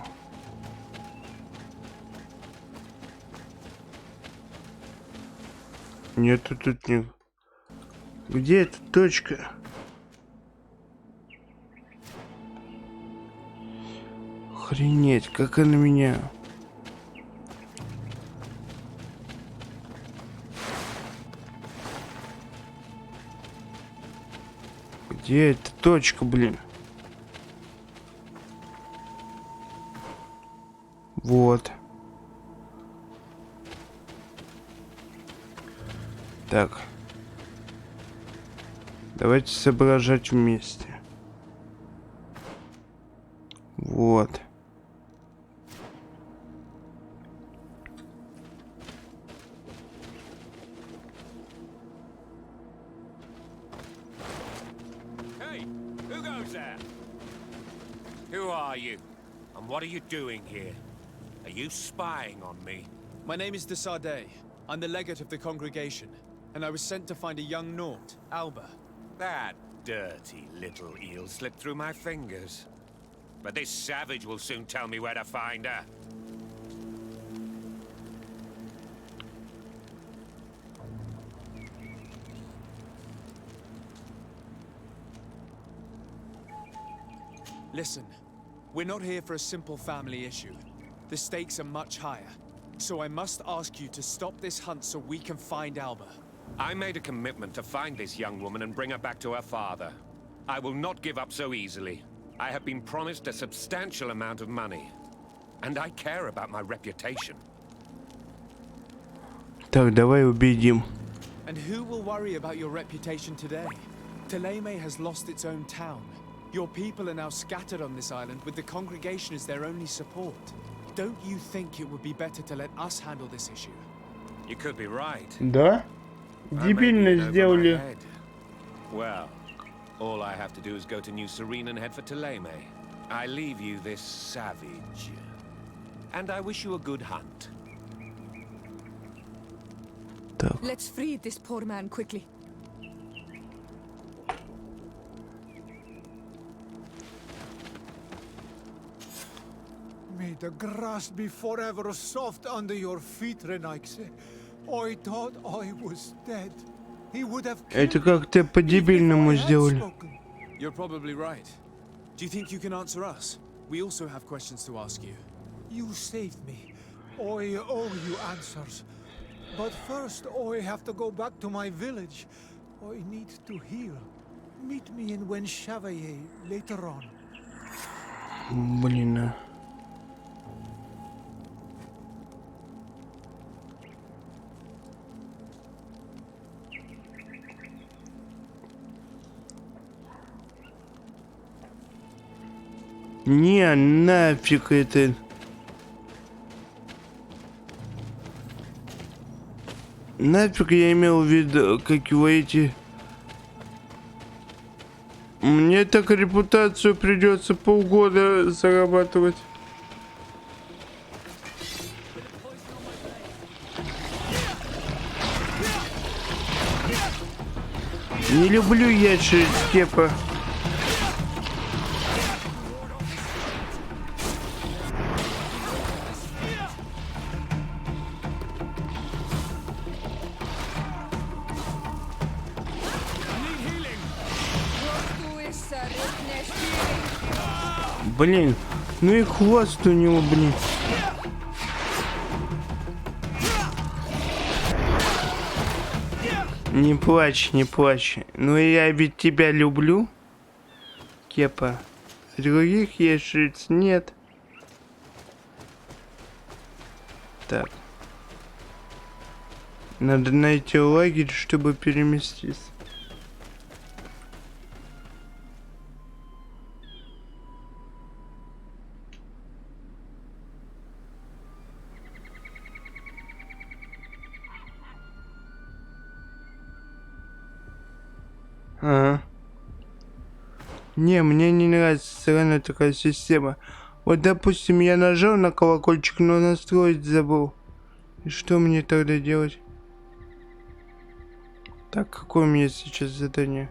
Нету тут не... Где эта точка? Охренеть, как она меня... Где эта точка, блин? Вот. Так. Давайте соображать вместе. Вот. Who are you? And what are you doing here? Are you spying on me? My name is de Sardet. I'm the legate of the congregation, and I was sent to find a young Naut, Alba. That dirty little eel slipped through my fingers. But this savage will soon tell me where to find her. Listen, we're not here for a simple family issue. The stakes are much higher. So I must ask you to stop this hunt so we can find Alba. I made a commitment to find this young woman and bring her back to her father. I will not give up so easily. I have been promised a substantial amount of money. And I care about my reputation. Так, давай убедим. And who will worry about your reputation today? Thélème has lost its own town. Your people are now scattered on this island with the congregation as their only support. Don't you think it would be better to let us handle this issue? You could be right. Да? Дебильно сделали. Well, all I have to do is go to New Serene and head for Thélème. I leave you this savage. And I wish you a good hunt. Так. Let's free this poor man quickly. May the grass be forever soft under your feet, Renaikse. I thought I was dead. He would have Это как-то по-дебильному сделали. You're probably right. Do you think you can answer us? We also have questions to ask you. You saved me. I owe you answers. But first, I have to go back to my village. I need to heal. Meet me in Wenchavaye later on. Блин, а. Не, нафиг это. Нафиг я имел в виду, как его эти... Мне так репутацию придется полгода зарабатывать. Не люблю я степа. Блин, ну и хвост у него, блин. Не плачь, не плачь. Ну я ведь тебя люблю. Кепа. Других ящериц нет. Так. Надо найти лагерь, чтобы переместиться. Ага. Не, мне не нравится странная такая система. Вот, допустим, я нажал на колокольчик, но настроить забыл. И что мне тогда делать? Так, какое у меня сейчас задание?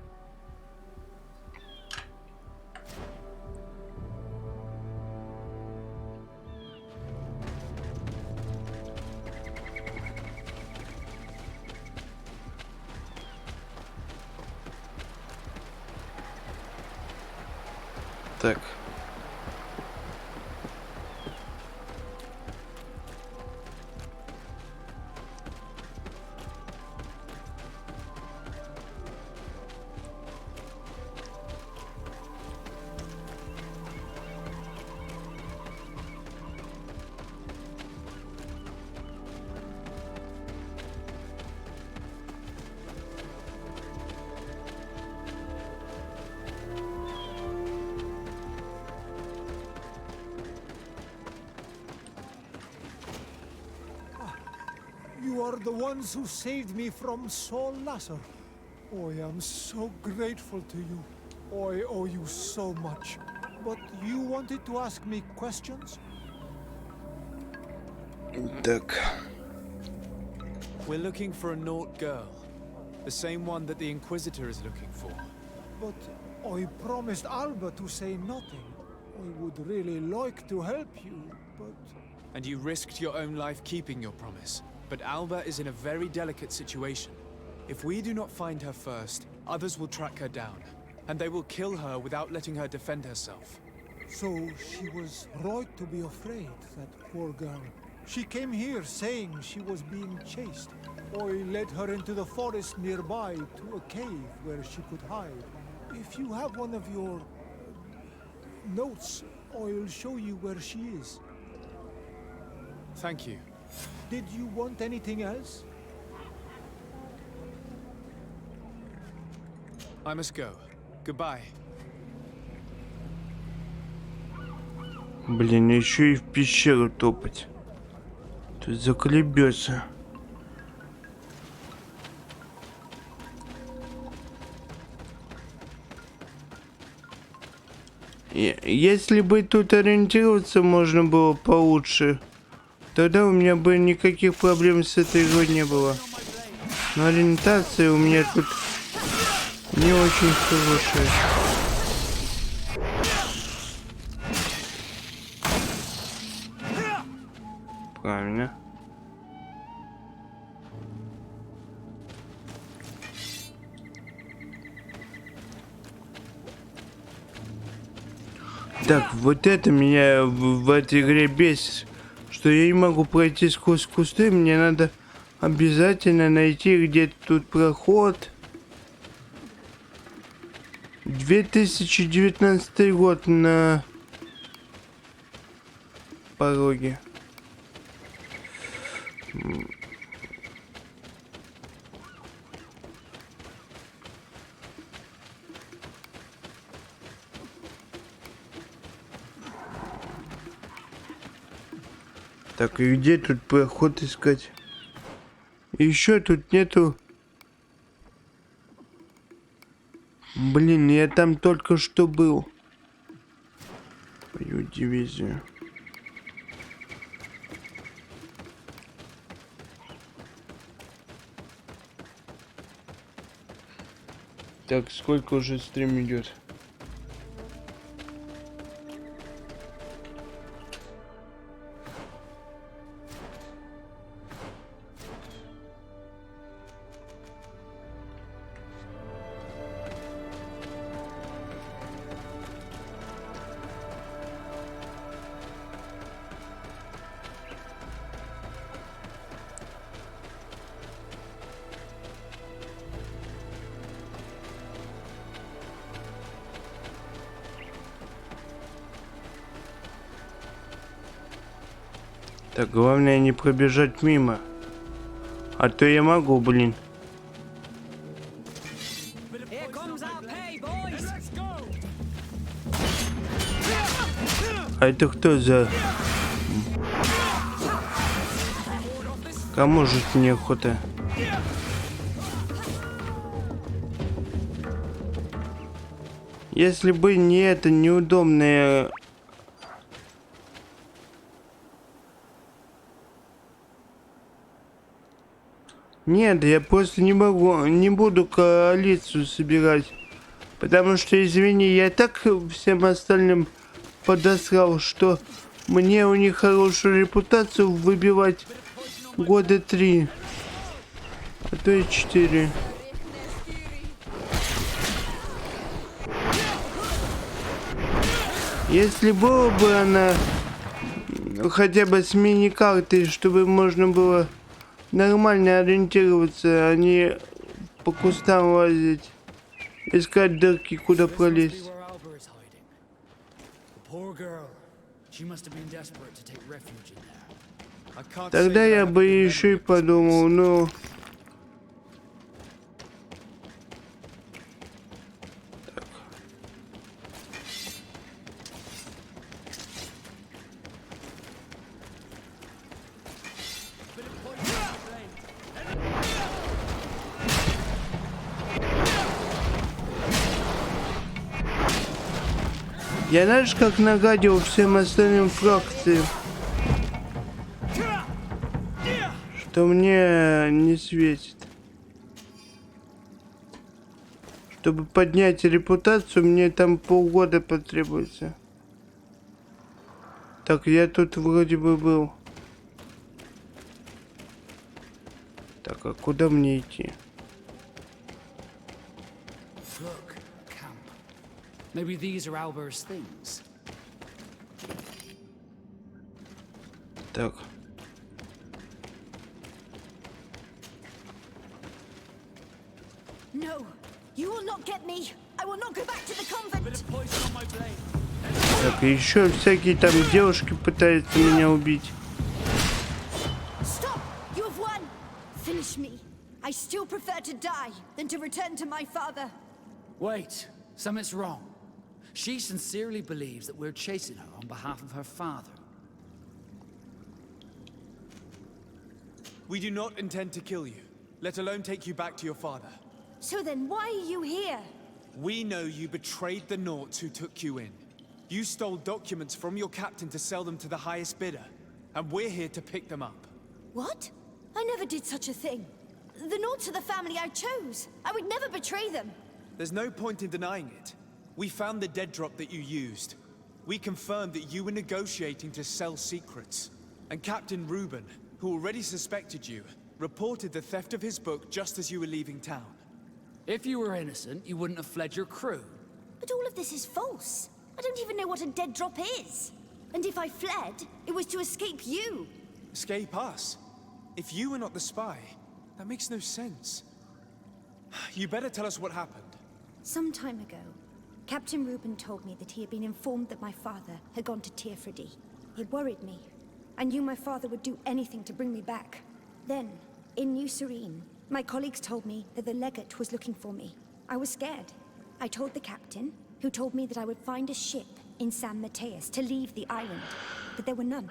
Так. You are the ones who saved me from Saul Lasser. I am so grateful to you. I owe you so much. But you wanted to ask me questions? Так. We're looking for a Naut girl. The same one that the Inquisitor is looking for. But I promised Alba to say nothing. I would really like to help you, but... And you risked your own life keeping your promise. But Alba is in a very delicate situation. If we do not find her first, others will track her down. And they will kill her without letting her defend herself. So she was right to be afraid, that poor girl. She came here saying she was being chased. I led her into the forest nearby to a cave where she could hide. If you have one of your notes, I'll show you where she is. Thank you. Did you want anything else? I must go. Goodbye. Блин, еще и в пещеру топать. Тут заколебется. Если бы тут ориентироваться можно было получше, тогда у меня бы никаких проблем с этой игрой не было. Но ориентация у меня тут не очень хорошая. Правильно. Так, вот это меня в этой игре бесит, что я не могу пройти сквозь кусты, мне надо обязательно найти где-то тут проход. 2019 год на пороге. Так, и где тут проход искать? Еще тут нету. Блин, я там только что был. Мою дивизию. Так, сколько уже стрим идет? Так, главное не пробежать мимо. А то я могу, блин. А это кто за... Кому же неохота? Если бы не это неудобное... Нет, я просто не могу, не буду коалицию собирать. Потому что, извини, я так всем остальным подосрал, что мне у них хорошую репутацию выбивать года 3, а то и 4. Если было бы она хотя бы с мини-картой, чтобы можно было нормально ориентироваться, а не по кустам лазить, искать дырки, куда пролезть. Тогда я бы еще и подумал, ну... Я знаешь, как нагадил всем остальным фракциям, что мне не светит. Чтобы поднять репутацию, мне там полгода потребуется. Так, я тут вроде бы был. Так, а куда мне идти? Maybe these are Albert's things. Так. No, you will not get me. I will not go back to the convent. Так, еще всякие там девушки пытаются меня убить. Stop! You have won. Finish me. I still prefer to die than to return to my father. Wait, something's wrong. She sincerely believes that we're chasing her on behalf of her father. We do not intend to kill you, let alone take you back to your father. So then why are you here? We know you betrayed the Naughts who took you in. You stole documents from your captain to sell them to the highest bidder, and we're here to pick them up. What? I never did such a thing. The Naughts are the family I chose. I would never betray them. There's no point in denying it. We found the dead drop that you used. We confirmed that you were negotiating to sell secrets. And Captain Reuben, who already suspected you, reported the theft of his book just as you were leaving town. If you were innocent, you wouldn't have fled your crew. But all of this is false. I don't even know what a dead drop is. And if I fled, it was to escape you. Escape us? If you were not the spy, that makes no sense. You better tell us what happened. Some time ago, Captain Reuben told me that he had been informed that my father had gone to Tearfredy. It worried me. I knew my father would do anything to bring me back. Then, in New Serene, my colleagues told me that the legate was looking for me. I was scared. I told the captain, who told me that I would find a ship in San Mateus to leave the island, but there were none.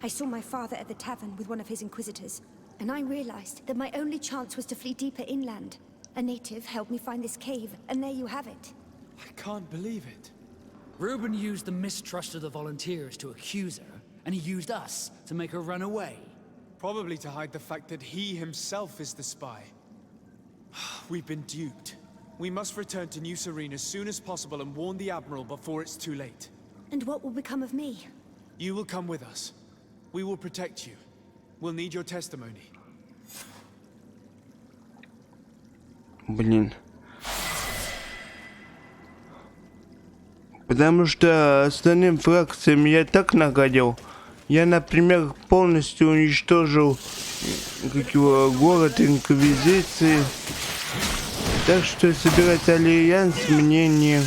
I saw my father at the tavern with one of his inquisitors, and I realized that my only chance was to flee deeper inland. A native helped me find this cave, and there you have it. I can't believe it. Reuben used the mistrust of the volunteers to accuse her, and he used us to make her run away. Probably to hide the fact that he himself is the spy. We've been duped. We must return to New Serene as soon as possible and warn the Admiral before it's too late. And what will become of me? You will come with us. We will protect you. We'll need your testimony. Блин. Потому что остальным фракциям я так нагадил. Я, например, полностью уничтожил город Инквизиции. Так что собирать альянс мне не...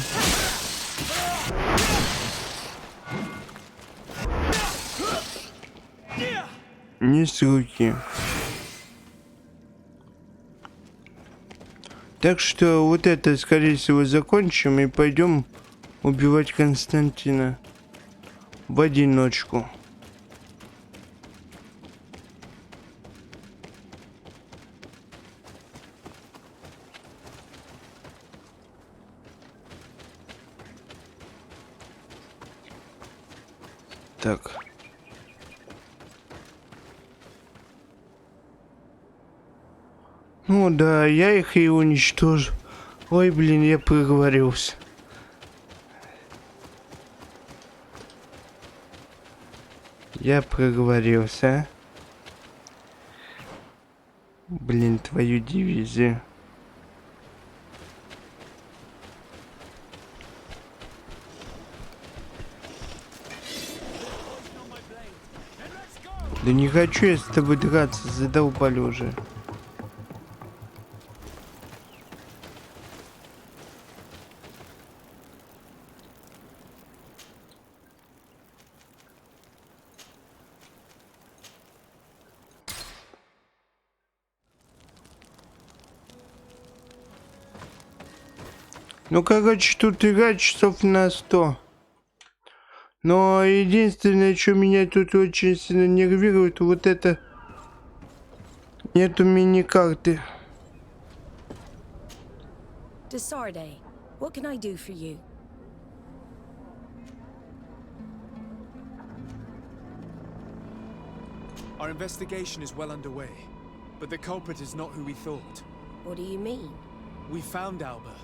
не с руки. Так что вот это, скорее всего, закончим и пойдем убивать Константина в одиночку. Так. Ну да, я их и уничтожу. Ой, блин, я проговорился. Я проговорился. Блин, твою дивизию. Да не хочу я с тобой драться, задолбали уже. Ну, короче, тут игра часов на 100. Но единственное, что меня тут очень сильно нервирует, вот это... Нету мини-карты. Desarde, what can I do for you? Our investigation is well underway, but the culprit is not who we thought. What do you mean? We found Alba,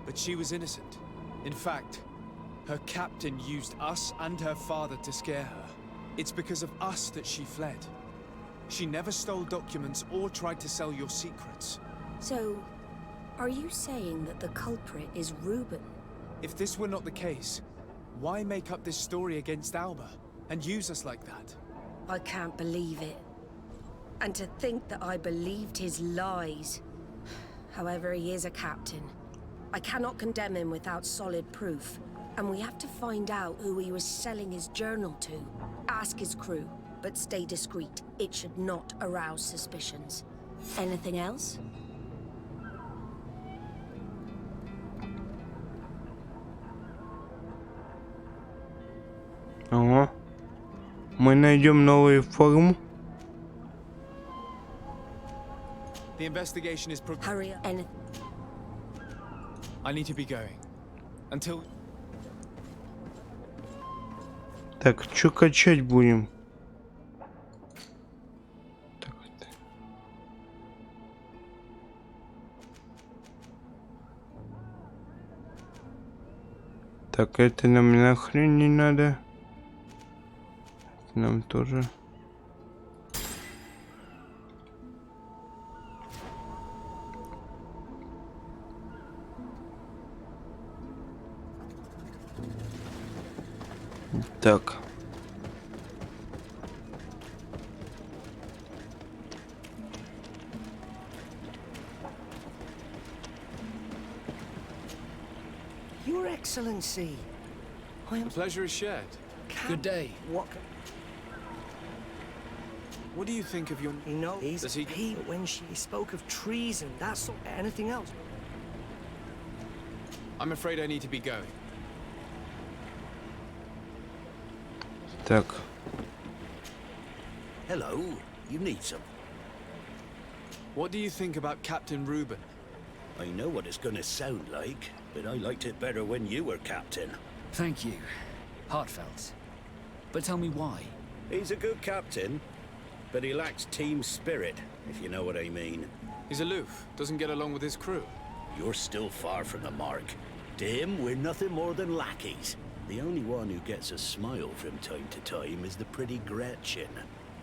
but she was innocent. In fact, her captain used us and her father to scare her. It's because of us that she fled. She never stole documents or tried to sell your secrets. So, are you saying that the culprit is Reuben? If this were not the case, why make up this story against Alba and use us like that? I can't believe it. And to think that I believed his lies. However, he is a captain. I cannot condemn him without solid proof. And we have to find out who he was selling his journal to. Ask his crew, but stay discreet. It should not arouse suspicions. Anything else? Ага. Мы найдем новую форму. The investigation is Hurry up. Anything. I need to be going. Until... Так, что качать будем? Так, так, это нам нахрен не надо. Это нам тоже. Так. Your Excellency, I am... The pleasure is shared. Good day. What? What do you think of your... He knows. Does he... But when she spoke of treason, that's not anything else. I'm afraid I need to be going. Так. Hello, you need some. What do you think about Captain Reuben? I know what it's gonna sound like, but I liked it better when you were captain. Thank you. Heartfelt. But tell me why. He's a good captain, but he lacks team spirit, if you know what I mean. He's aloof, doesn't get along with his crew. You're still far from the mark. To him, we're nothing more than lackeys. The only one who gets a smile from time to time is the pretty Gretchen,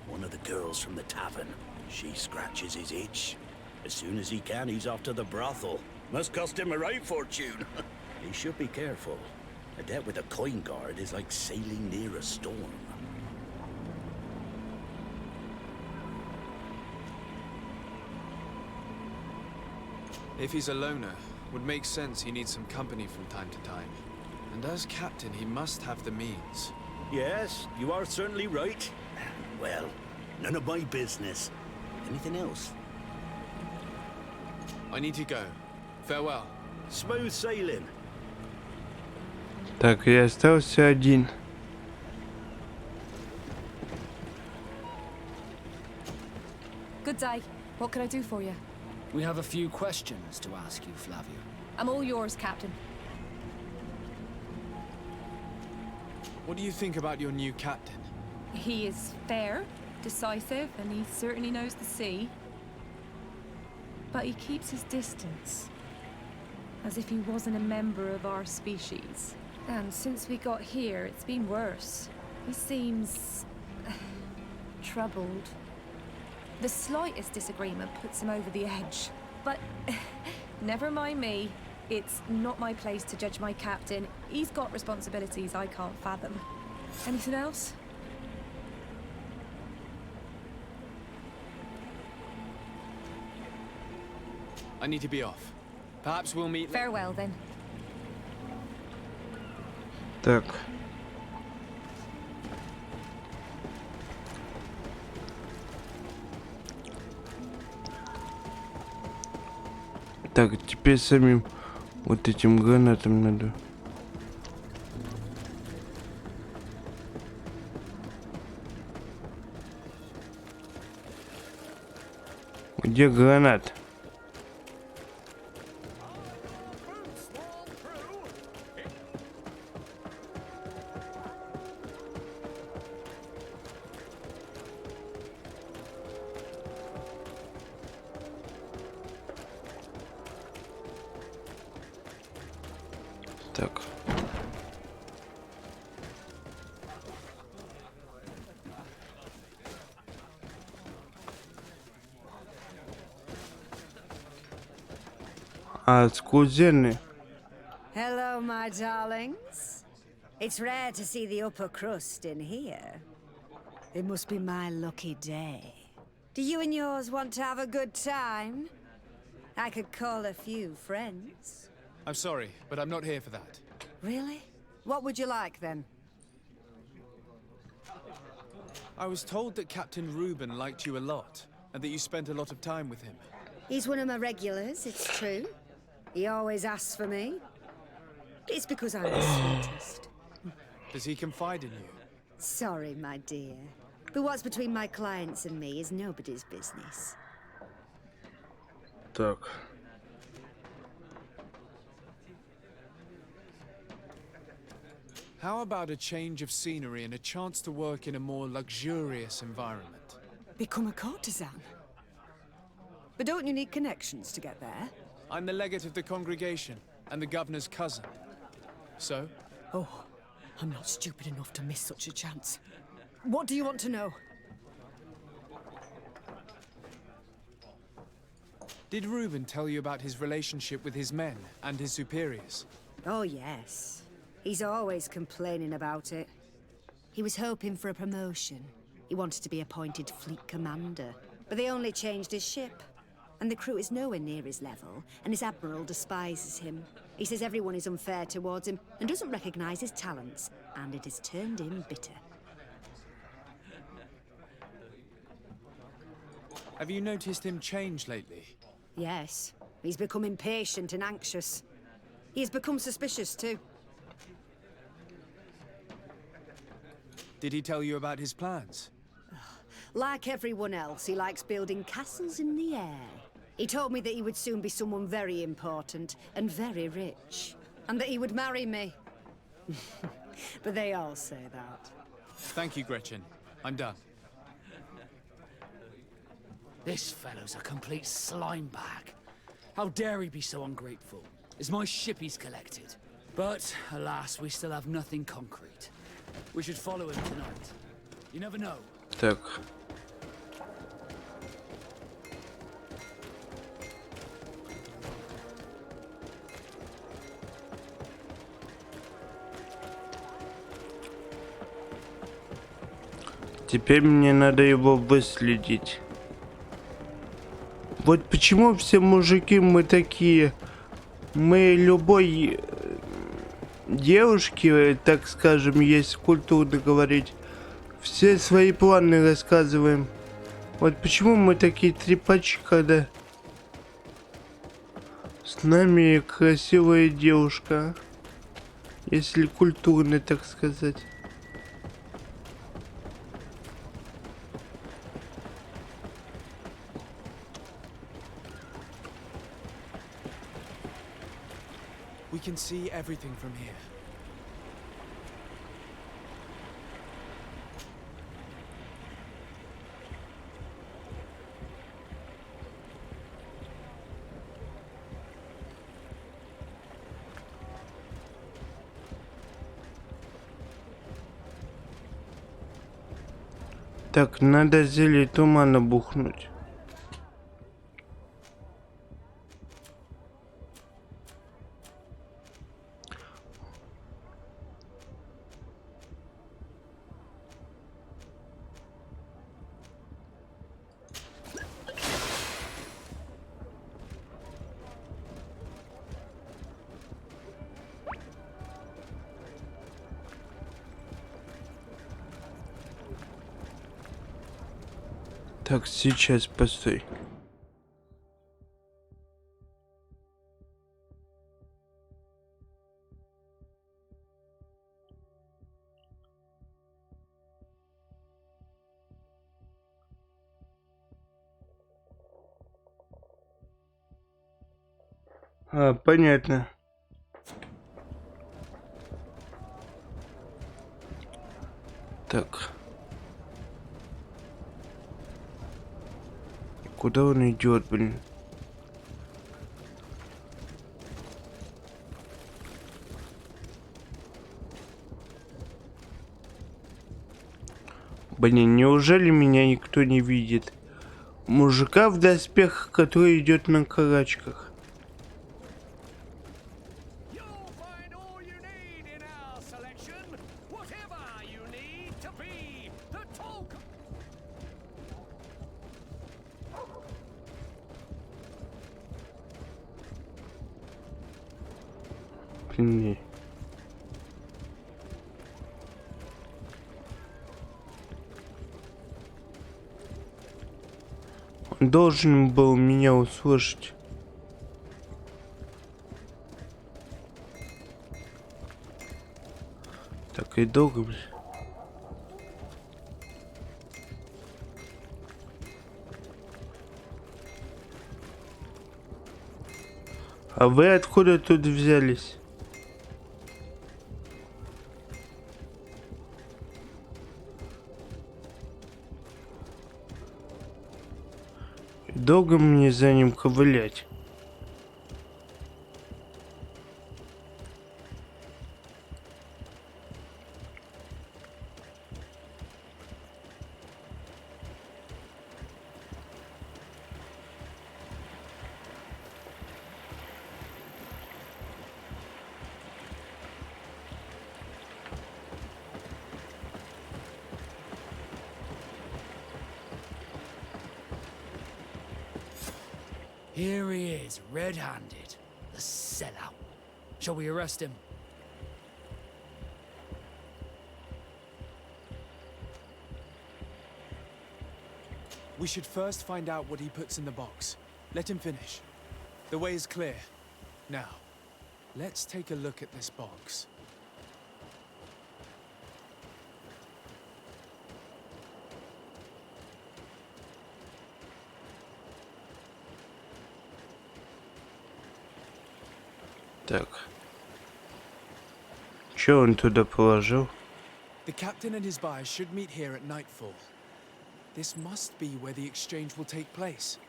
one of the girls from the tavern. She scratches his itch. As soon as he can, he's off to the brothel. Must cost him a right fortune. He should be careful. A debt with a coin guard is like sailing near a storm. If he's a loner, would make sense he needs some company from time to time. And as captain, he must have the means. Yes, you are certainly right. Well, None of my business. Anything else? I need to go. Farewell. Smooth sailing. Так, я остался один. Good day. What can I do for you? We have a few questions to ask you, Flavio. I'm all yours, Captain. What do you think about your new captain? He is fair, decisive, and he certainly knows the sea. But he keeps his distance, as if he wasn't a member of our species. And since we got here, it's been worse. He seems troubled. The slightest disagreement puts him over the edge. But never mind me. It's not my place to judge my captain. He's got responsibilities I can't fathom. Anything else? I need to be off. Perhaps we'll meet... Farewell, then. Так. Так, теперь самим вот этим гранатом надо. Где гранат? Так. А, с кузены. Hello, my darlings. It's rare to see the upper crust in here. It must be my lucky day. Do you and yours want to have a good time? I could call a few friends. I'm sorry, but I'm not here for that. Really? What would you like, then? I was told that Captain Reuben liked you a lot, and that you spent a lot of time with him. He's one of my regulars, it's true. He always asks for me. It's because I'm the sweetest. Does he confide in you? Sorry, my dear. But what's between my clients and me is nobody's business. Так. How about a change of scenery and a chance to work in a more luxurious environment? Become a courtesan? But don't you need connections to get there? I'm the legate of the congregation, and the governor's cousin. So? Oh, I'm not stupid enough to miss such a chance. What do you want to know? Did Reuben tell you about his relationship with his men and his superiors? Oh, yes. He's always complaining about it. He was hoping for a promotion. He wanted to be appointed fleet commander, but they only changed his ship. And the crew is nowhere near his level, and his admiral despises him. He says everyone is unfair towards him and doesn't recognize his talents, and it has turned him bitter. Have you noticed him change lately? Yes, he's become impatient and anxious. He has become suspicious too. Did he tell you about his plans? Like everyone else, he likes building castles in the air. He told me that he would soon be someone very important and very rich, and that he would marry me. But they all say that. Thank you, Gretchen. I'm done. This fellow's a complete slime bag. How dare he be so ungrateful? It's my ship he's collected. But, alas, we still have nothing concrete. We should follow him tonight. You never know. Так. Теперь мне надо его выследить. Вот почему все мужики мы такие. Мы любой девушке, так скажем, если культурно говорить, все свои планы рассказываем. Вот почему мы такие трепачи, когда с нами красивая девушка, если культурно, так сказать. We can see everything from here. Так, надо зелье тумана бухнуть. Так, сейчас, постой. Понятно. Так. Куда он идет, блин? Блин, неужели меня никто не видит? Мужика в доспехах, который идет на карачках. Блин. Он должен был меня услышать. Так и долго, блин. А вы откуда тут взялись? Долго мне за ним ковылять? Here he is, red-handed. The sellout. Shall we arrest him? We should first find out what he puts in the box. Let him finish. The way is clear. Now, let's take a look at this box. Так. Чё он туда положил? The captain and his buyers should meet here at nightfall. This must be where the exchange will take place.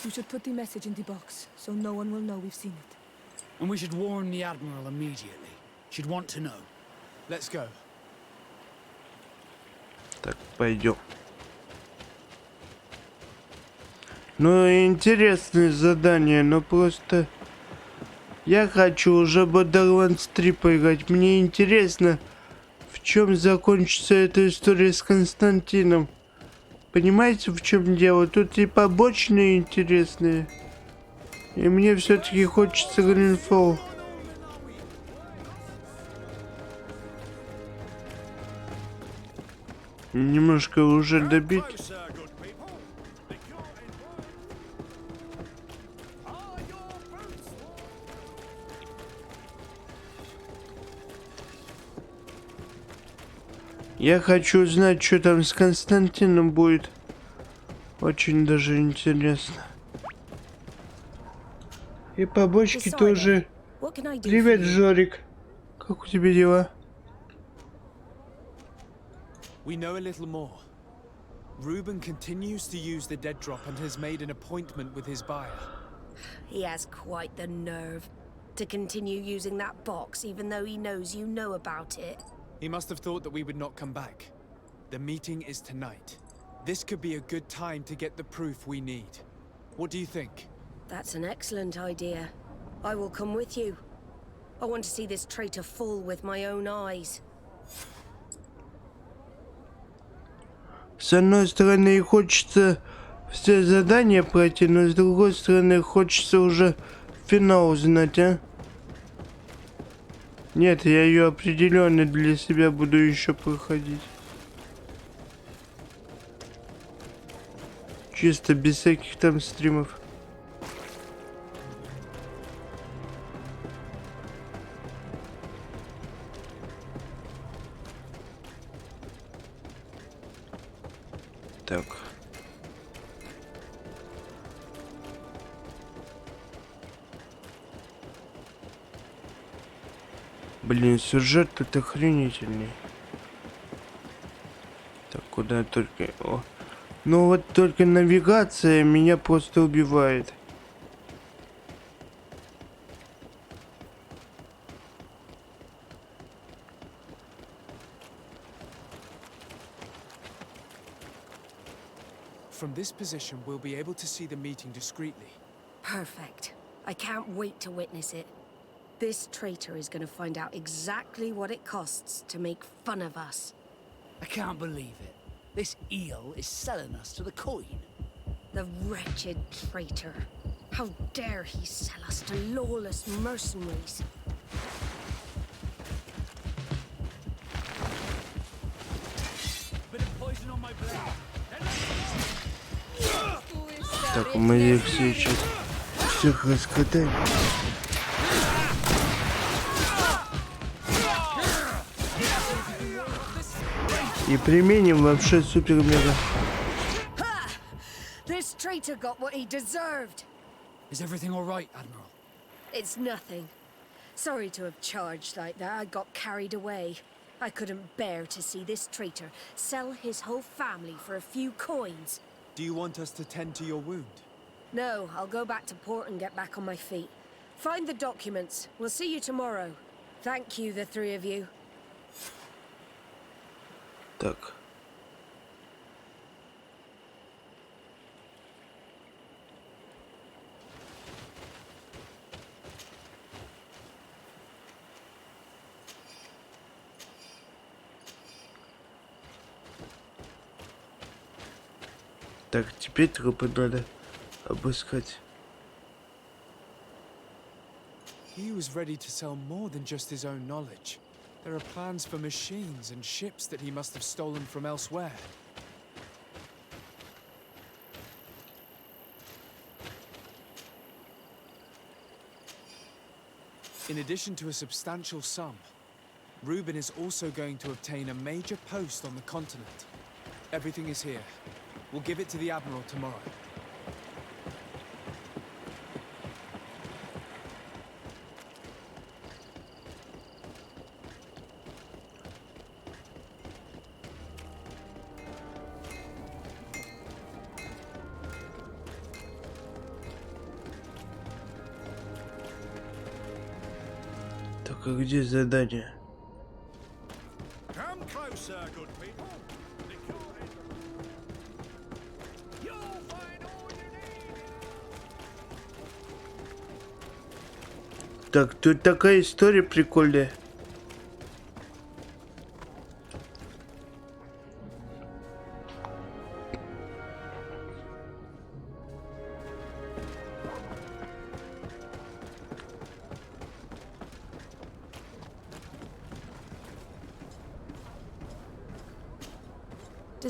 We should put the message in the box, so no one will know we've seen it. And we should warn the Admiral immediately. She'd want to know. Let's go. Так, пойдем. Ну, интересное задание, но просто... Я хочу уже Borderlands 3 поиграть. Мне интересно, в чем закончится эта история с Константином. Понимаете, в чем дело? Тут и побочные интересные. И мне все-таки хочется Greedfall. Немножко уже добить. Я хочу узнать, что там с Константином будет. Очень даже интересно. И побочки тоже. Привет, Жорик. Как у тебя дела? We know a little more. Reuben continues to use the dead drop and has made an appointment with his buyer. He has quite the nerve to continue using that box even though he knows you know about it. He must have thought that we would not come back. The meeting is tonight. This could be a good time to get the proof we need. What do you think? That's an excellent idea. I will come with you. I want to see this traitor fall with my own eyes. С одной стороны, хочется все задания пройти, но с другой стороны, хочется уже финал узнать, а? Нет, я ее определенно для себя буду еще проходить. Чисто без всяких там стримов. Так. Блин, сюжет тут охренительный. Так, куда только... О. Ну вот только навигация меня просто убивает. From this position, we'll be able to see the meeting discreetly. Perfect. I can't wait to witness it. This traitor is going to find out exactly what it costs to make fun of us. I can't believe it. This eel is selling us to the coin. The wretched traitor. How dare he sell us to lawless mercenaries? Bit of poison on my blade. Так, мы их сейчас всех раскатаем. И применим вообще супер-мега. This traitor got what he deserved. Is everything all right, Admiral? It's nothing. Sorry to have charged like that. I got carried away. I couldn't bear to see this traitor sell his whole family for a few coins. Do you want us to tend to your wound? No, I'll go back to port and get back on my feet. Find the documents. We'll see you tomorrow. Thank you, the three of you. Так. Так, теперь трупы надо обыскать. He was ready to sell more than just his own knowledge. There are plans for machines and ships that he must have stolen from elsewhere. In addition to a substantial sum, Reuben is also going to obtain a major post on the continent. Everything is here. We'll give it to the Admiral tomorrow. Так, а где задание? Come closer, good people. You'll find all you need. Так, тут такая история прикольная.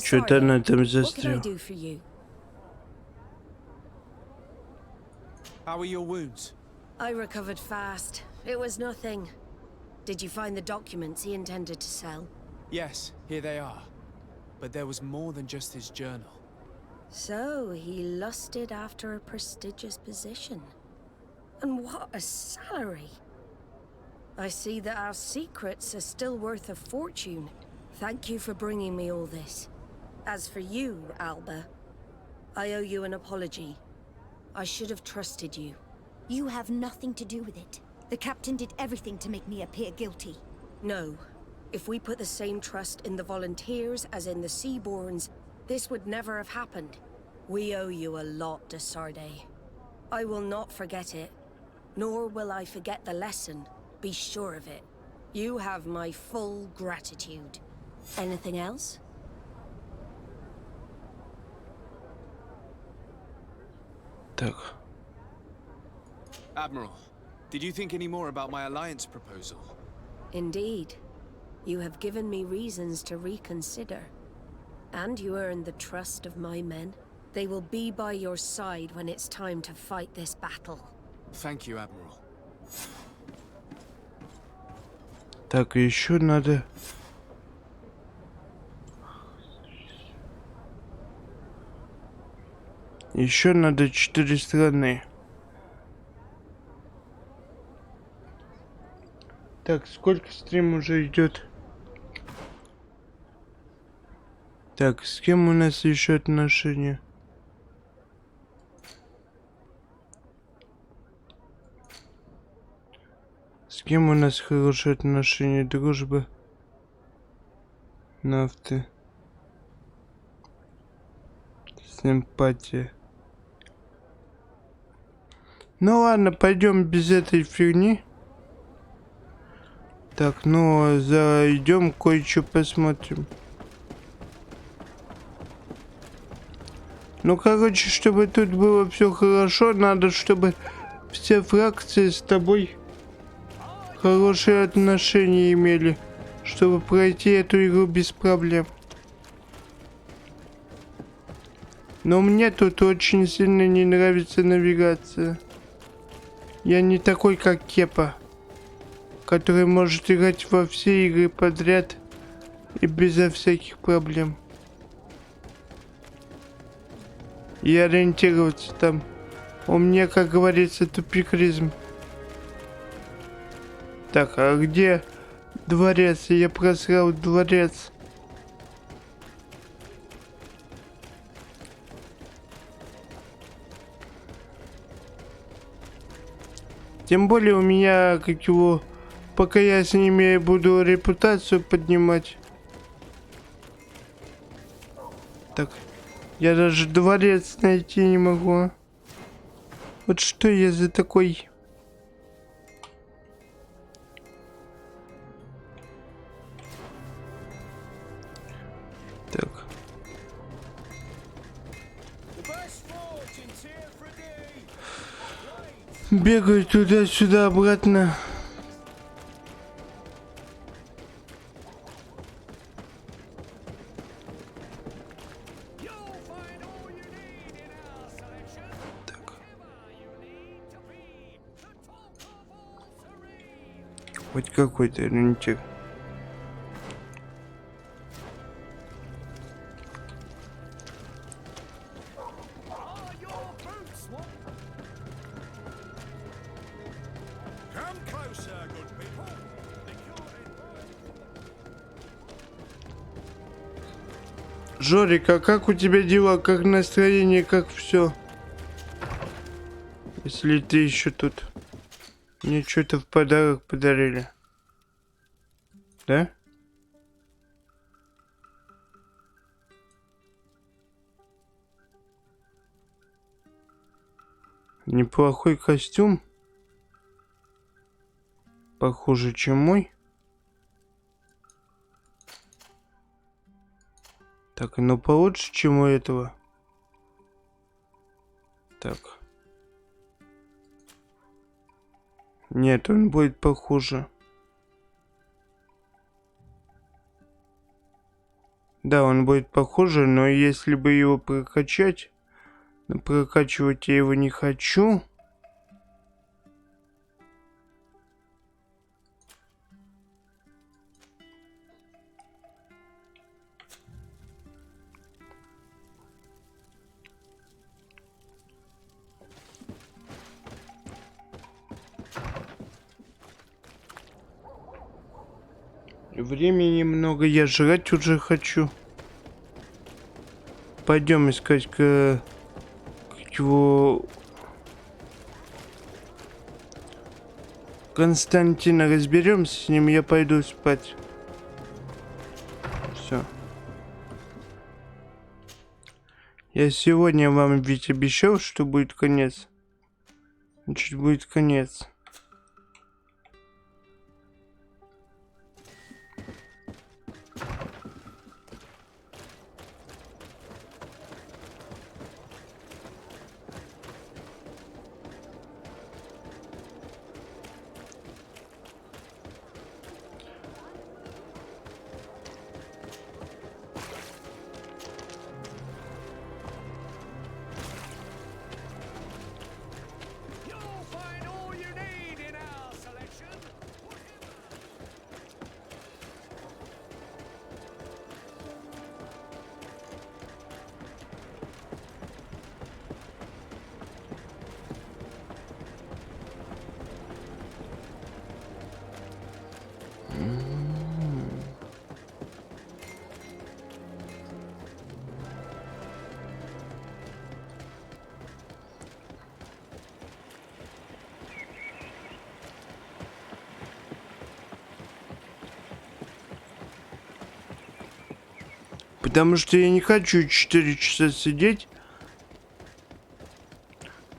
Что-то она там What can I застряла. do for you? How are your wounds? I recovered fast. It was nothing. Did you find the documents he intended to sell? Yes, here they are. But there was more than just his journal. So he lusted after a prestigious position. And what a salary! I see that our secrets are still worth a fortune. Thank you for bringing me all this. As for you, Alba, I owe you an apology. I should have trusted you. You have nothing to do with it. The captain did everything to make me appear guilty. No. If we put the same trust in the volunteers as in the Seaborns, this would never have happened. We owe you a lot, de Sardet. I will not forget it, nor will I forget the lesson. Be sure of it. You have my full gratitude. Anything else? Так. Admiral, did you think any more about my alliance proposal? Indeed. You have given me reasons to reconsider. And you earned the trust of my men. They will be by your side when it's time to fight this battle. Thank you, Admiral. Так, еще надо... Еще надо 4 страны. Так, сколько стрим уже идет? Так, с кем у нас еще отношения? С кем у нас хорошие отношения? Дружба. Нафты. Симпатия. Ну ладно, пойдем без этой фигни. Так, ну зайдем, кое-что посмотрим. Ну, короче, чтобы тут было все хорошо, надо, чтобы все фракции с тобой хорошие отношения имели, чтобы пройти эту игру без проблем. Но мне тут очень сильно не нравится навигация. Я не такой, как Кепа, который может играть во все игры подряд и безо всяких проблем. И ориентироваться там. У меня, как говорится, тупикризм. Так, а где дворец? Я просрал дворец. Тем более у меня, как его, пока я с ними буду репутацию поднимать. Так, я даже дворец найти не могу. Вот что я за такой... Так. Бегаю туда-сюда, обратно. Так. Хоть какой-то ориентир. Жорик, а как у тебя дела? Как настроение? Как все? Если ты еще тут. Мне что-то в подарок подарили. Да? Неплохой костюм. Похуже, чем мой. Так, ну получше, чем у этого. Так. Нет, он будет похуже. Да, он будет похуже, но если бы его прокачать... Но прокачивать я его не хочу. Времени много, я жрать уже хочу. Пойдем искать его Константина, разберемся с ним, я пойду спать. Все. Я сегодня вам ведь обещал, что будет конец. Значит, будет конец. Потому что я не хочу 4 часа сидеть.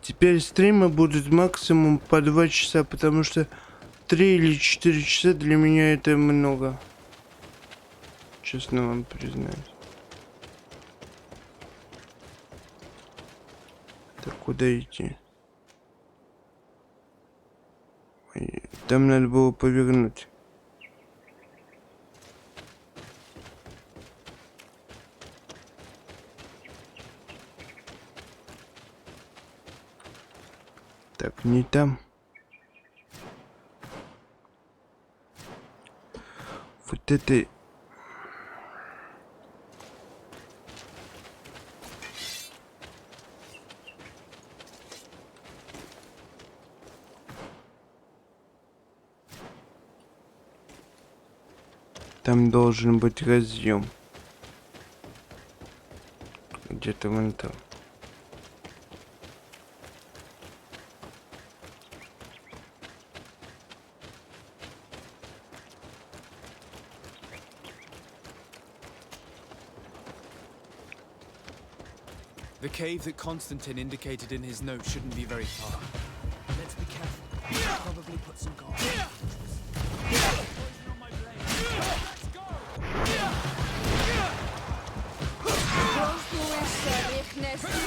Теперь стримы будут максимум по 2 часа, потому что 3 или 4 часа для меня это много. Честно вам признаюсь. Так, куда идти? Ой, там надо было повернуть. Так, не там. Вот это... Там должен быть разъем. Где-то вон там. The cave that Constantine indicated in his note shouldn't be very far. Let's be careful. I'll probably put some guard. Poison on my blade. Let's go!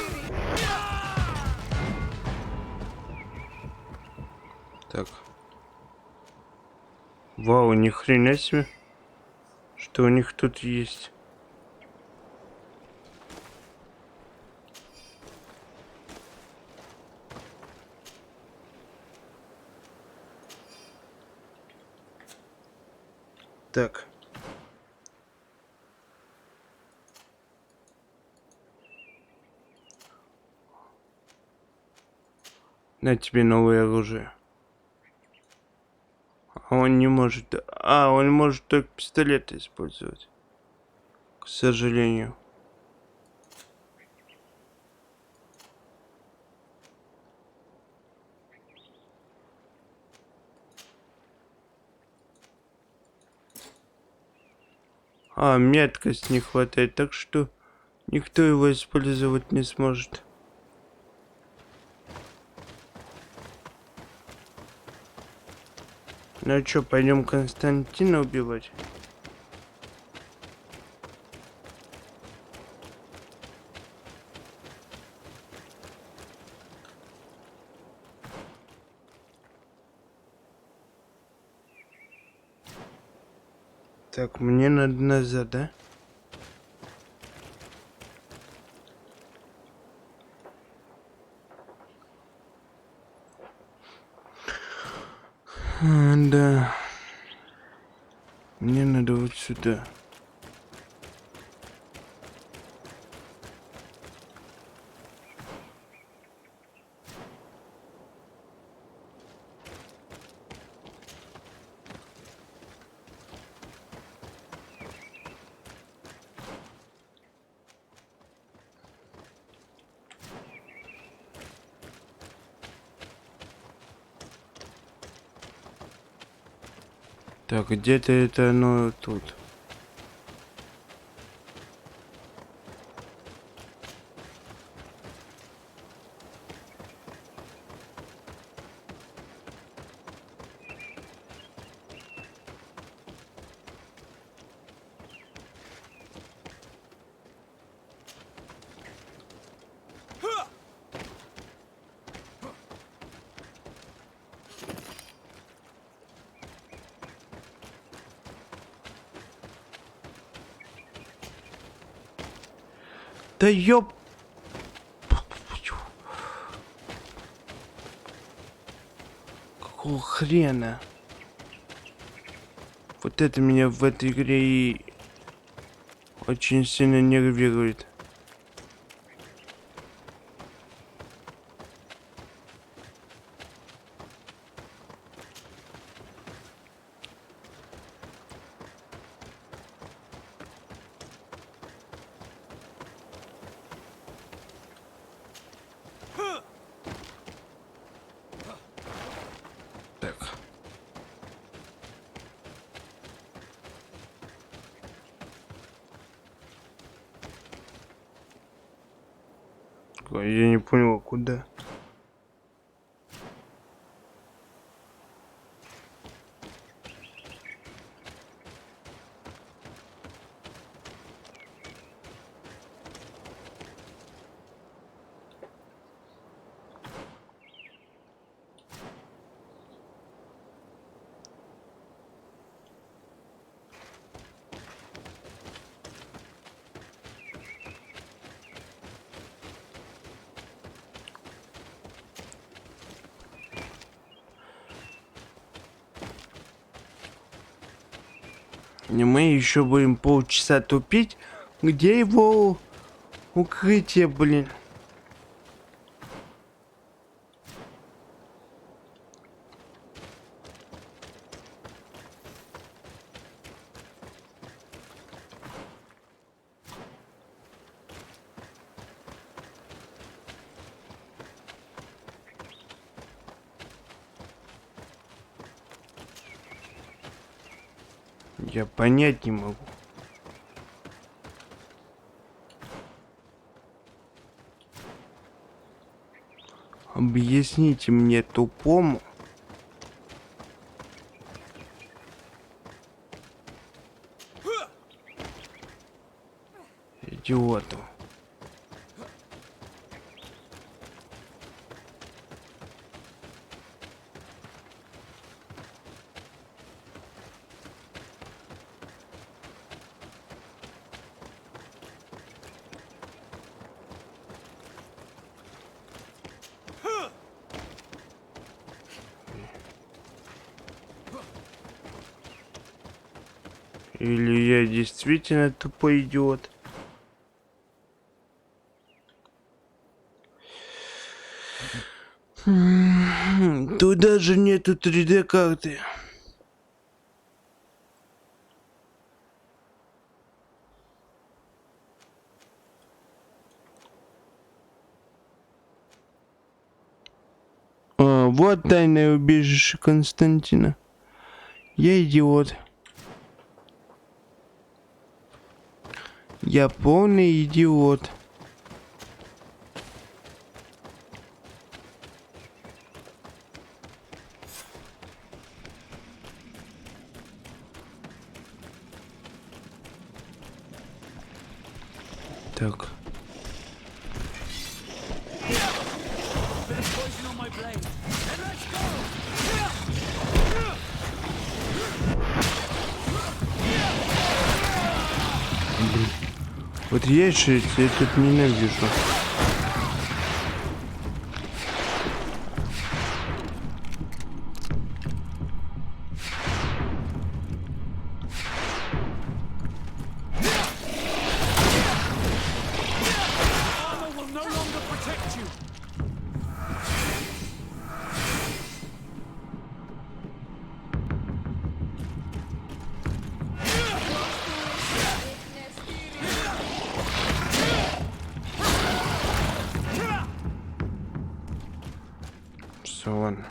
Так. Вау, ни хрена себе. Что у них тут есть. Так. На тебе новое оружие. А он не может... А, он может только пистолеты использовать. К сожалению. А, меткость не хватает, так что никто его использовать не сможет. Ну а что, пойдем Константина убивать? Так, мне надо назад, да? Да. Мне надо вот сюда. Так, где-то это оно тут. Да ёп... Какого хрена? Вот это меня в этой игре и очень сильно нервирует. Я не понял, куда. И мы еще будем полчаса тупить. Где его укрытие, блин? Я понять не могу. Объясните мне, тупому, идиоту. Или я действительно тупой идиот? Тут даже нету 3D карты. Вот тайное убежище Константина. Я идиот. Я полный идиот. Так. Вот я же тут ненавижу. Все, ладно.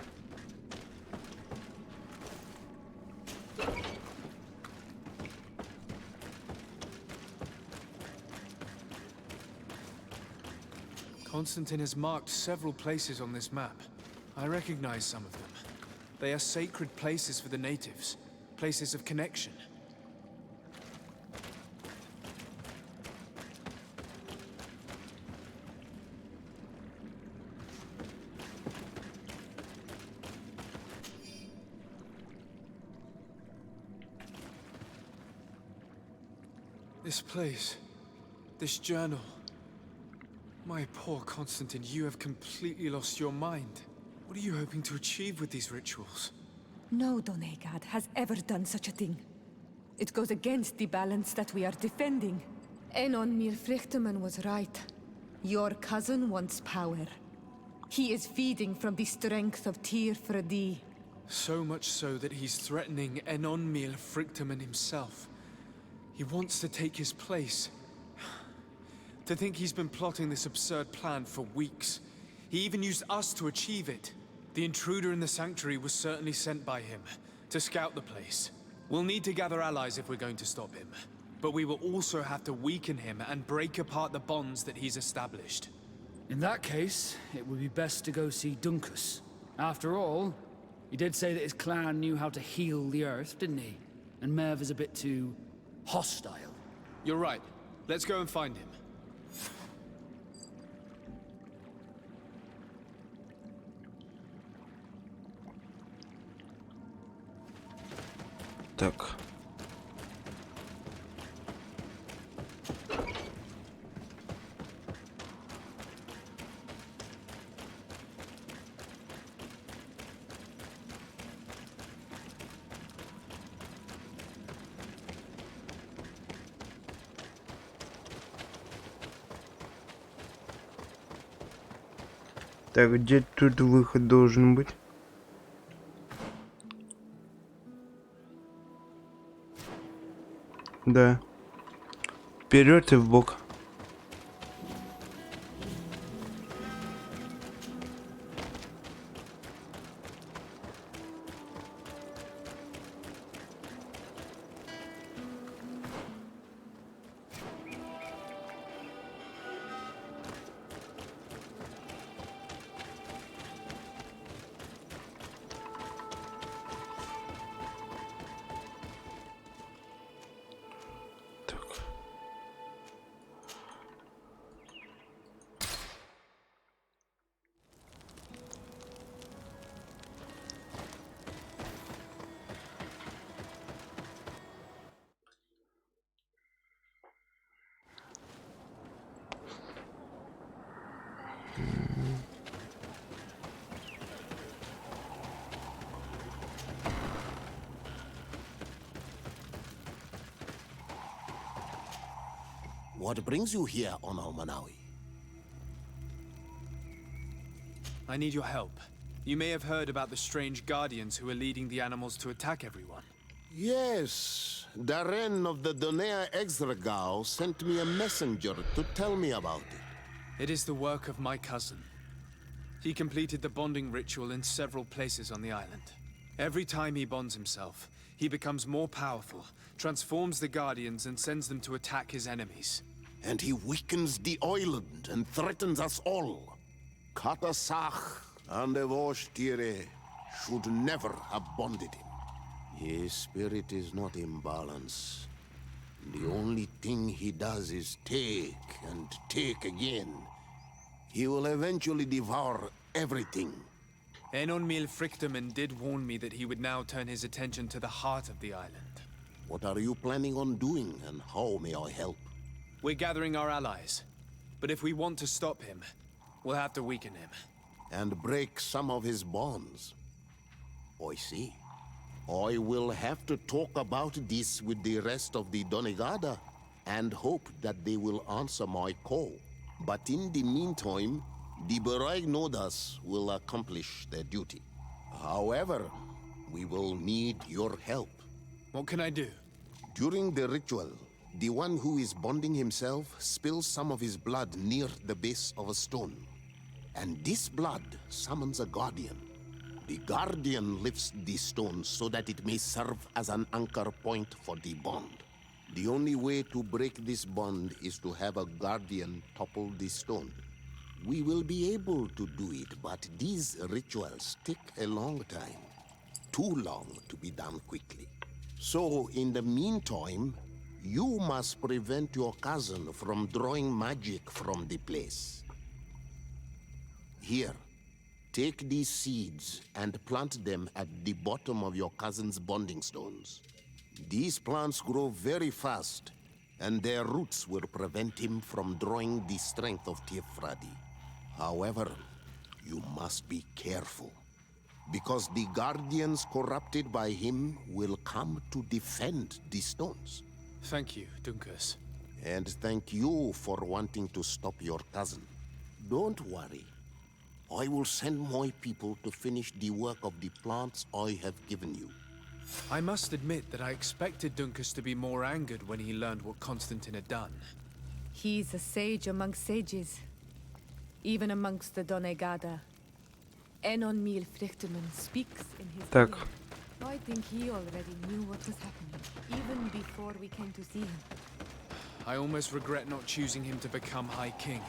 Constantine has marked several places on this map. I recognize some of them. They are sacred places for the natives, places of connection. This place, this journal. My poor Constantine, you have completely lost your mind. What are you hoping to achieve with these rituals? No Donegad has ever done such a thing. It goes against the balance that we are defending. Enon Mirfrichtemann was right. Your cousin wants power. He is feeding from the strength of Tyr Fredi. So much so that he's threatening Enon Mirfrichtemann himself. He wants to take his place. To think he's been plotting this absurd plan for weeks. He even used us to achieve it. The intruder in the sanctuary was certainly sent by him, to scout the place. We'll need to gather allies if we're going to stop him. But we will also have to weaken him and break apart the bonds that he's established. In that case, it would be best to go see Duncus. After all, he did say that his clan knew how to heal the earth, didn't he? And Merv is a bit too hostile. You're right. Let's go and find him. Так. Так, где тут выход должен быть? Да. Вперед и вбок. What brings you here on Manawi? I need your help. You may have heard about the strange guardians who are leading the animals to attack everyone. Yes, Darren of the Donea Exregao sent me a messenger to tell me about it. It is the work of my cousin. He completed the bonding ritual in several places on the island. Every time he bonds himself, he becomes more powerful, transforms the guardians and sends them to attack his enemies. And he weakens the island and threatens us all. Katasach and Evosh-Tire should never have bonded him. His spirit is not in balance. The only thing he does is take and take again. He will eventually devour everything. Enon Mirfrichtemann did warn me that he would now turn his attention to the heart of the island. What are you planning on doing, and how may I help? We're gathering our allies. But if we want to stop him, we'll have to weaken him. And break some of his bonds. I see. I will have to talk about this with the rest of the Donegada, and hope that they will answer my call. But in the meantime, the Baraignodas will accomplish their duty. However, we will need your help. What can I do? During the ritual, the one who is bonding himself spills some of his blood near the base of a stone. And this blood summons a guardian. The guardian lifts the stone so that it may serve as an anchor point for the bond. The only way to break this bond is to have a guardian topple the stone. we will be able to do it, but these rituals take a long time. Too long to be done quickly. So, in the meantime, you must prevent your cousin from drawing magic from the place. Here, take these seeds and plant them at the bottom of your cousin's bonding stones. These plants grow very fast, and their roots will prevent him from drawing the strength of Tiefradi. However, you must be careful, because the guardians corrupted by him will come to defend the stones. Thank you, Dunkus. And thank you for wanting to stop your cousin. Don't worry. I will send my people to finish the work of the plants I have given you. I must admit that I expected Dunkus to be more angered when he learned what Constantine had done. He's a sage among sages, even amongst the Donegada. Enon Mil Frichterman speaks in his Так. name. I think he already knew what was happening, even before we came to see him. I almost regret not choosing him to become High King.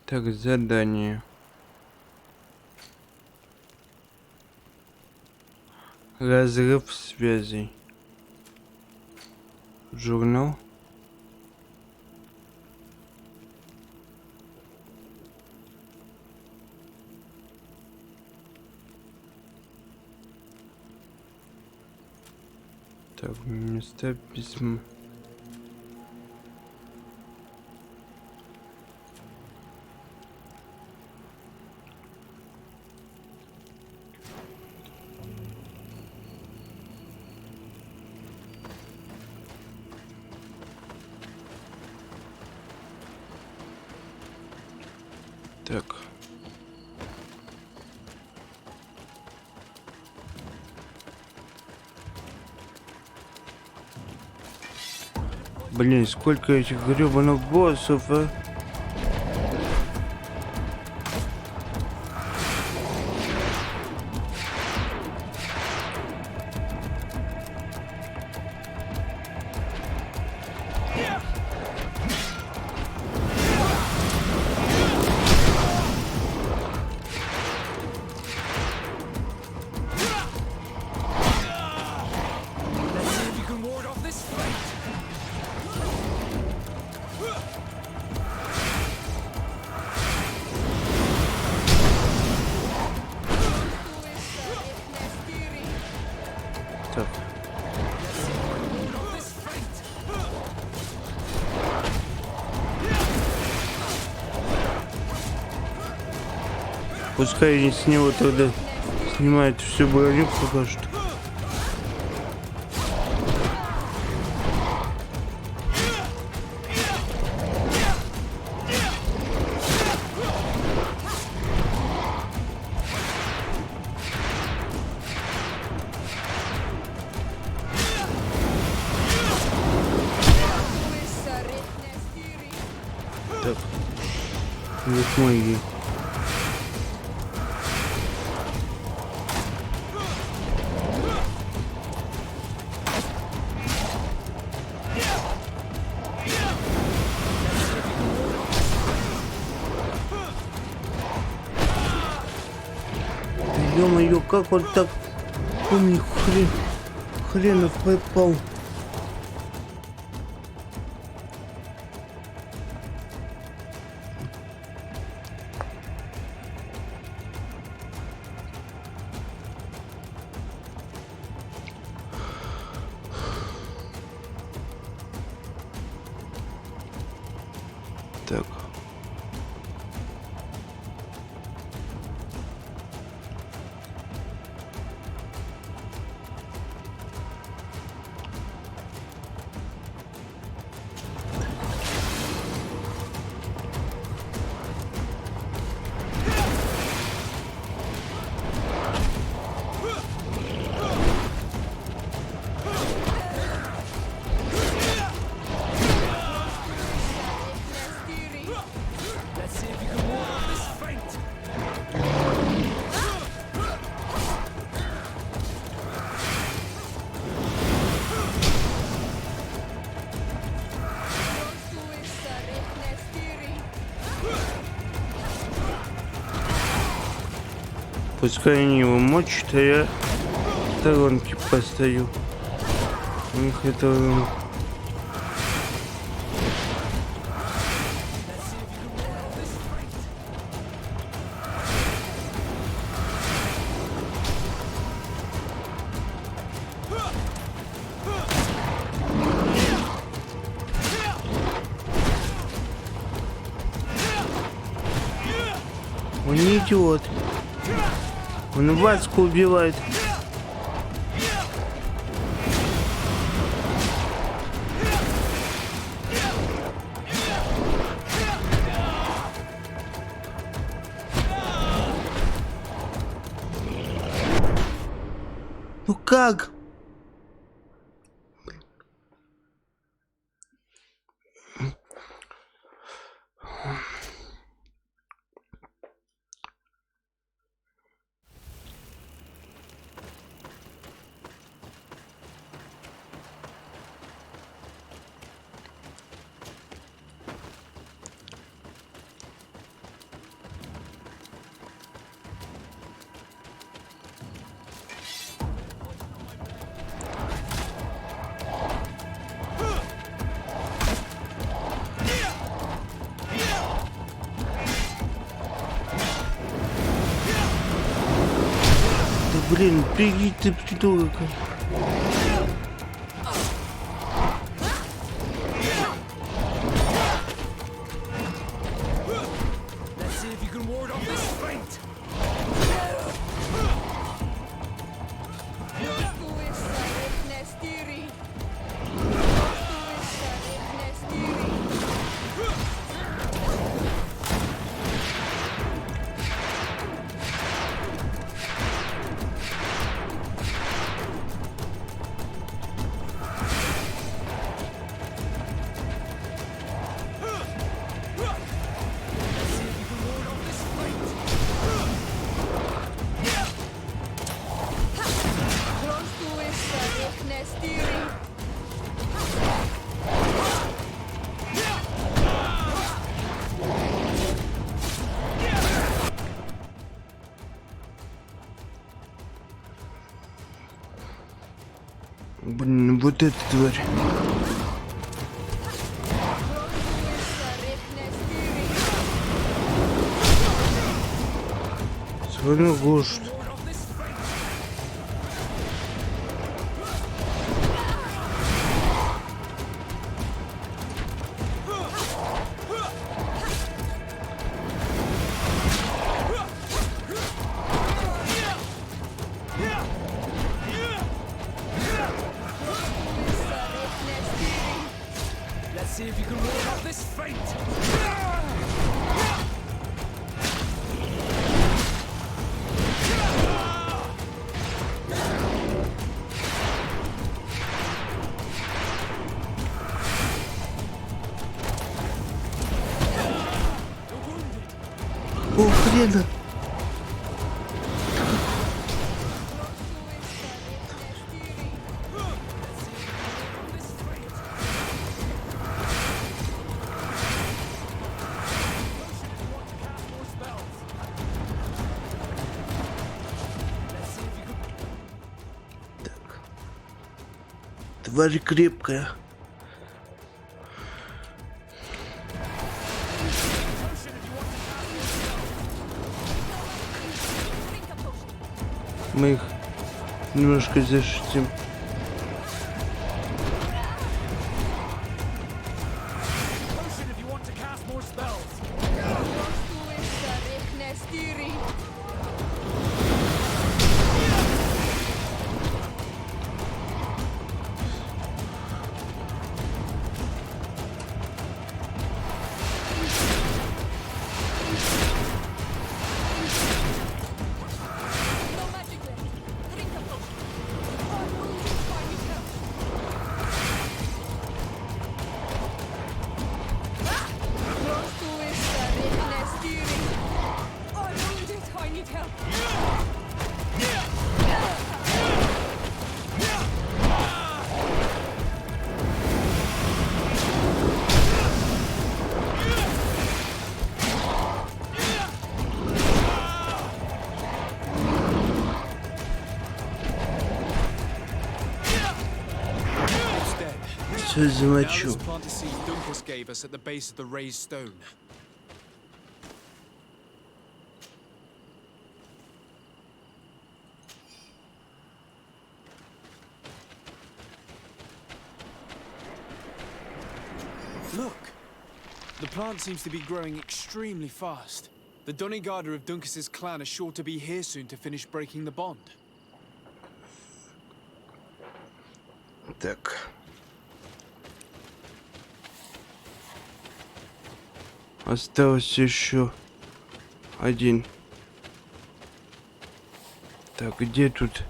Так, задание. Разрыв связей. Журнал. Так, места письма. Так. Блин, сколько этих гребаных боссов, а? Так. Пускай они с него тогда снимают всю броню пока что. Так. Вот магия. Ё-моё, как он так... Помни, хренов попал. Так. Пускай они его мочат, а я в сторонке постою. У них это... Он не идиот. Он Васку убивает. Ну как? Блин, беги ты, придурок. Блин, вот эта тварь. Сегодня глушит. See if you can ward off this fate! О, хрена! Тварь крепкая. Мы их немножко защитим. Все замочу. Now let's plant a seed Dunkus gave us at the base of the raised stone. Look! The plant seems to be growing extremely fast. The Donigarder of Dunkus's clan are sure to be here soon to finish breaking the bond. Так. Осталось еще один. Так, где тут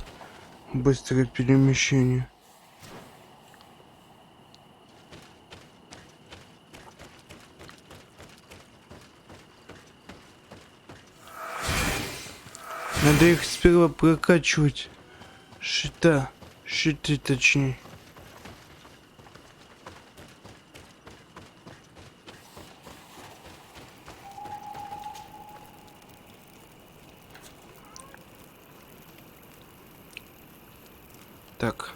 быстрое перемещение? Надо их сперва прокачивать. Щиты точнее. Так.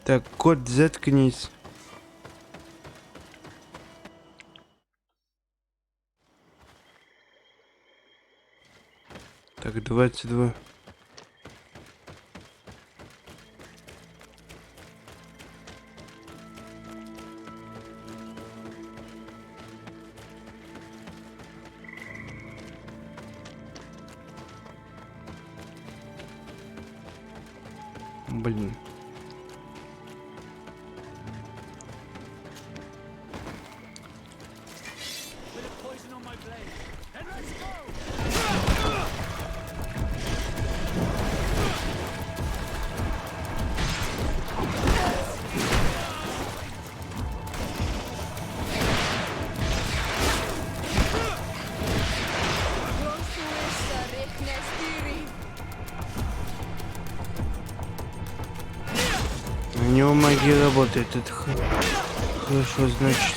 Так, кот, заткнись. Так, 22. Блин. У него магия работает, это хорошо, значит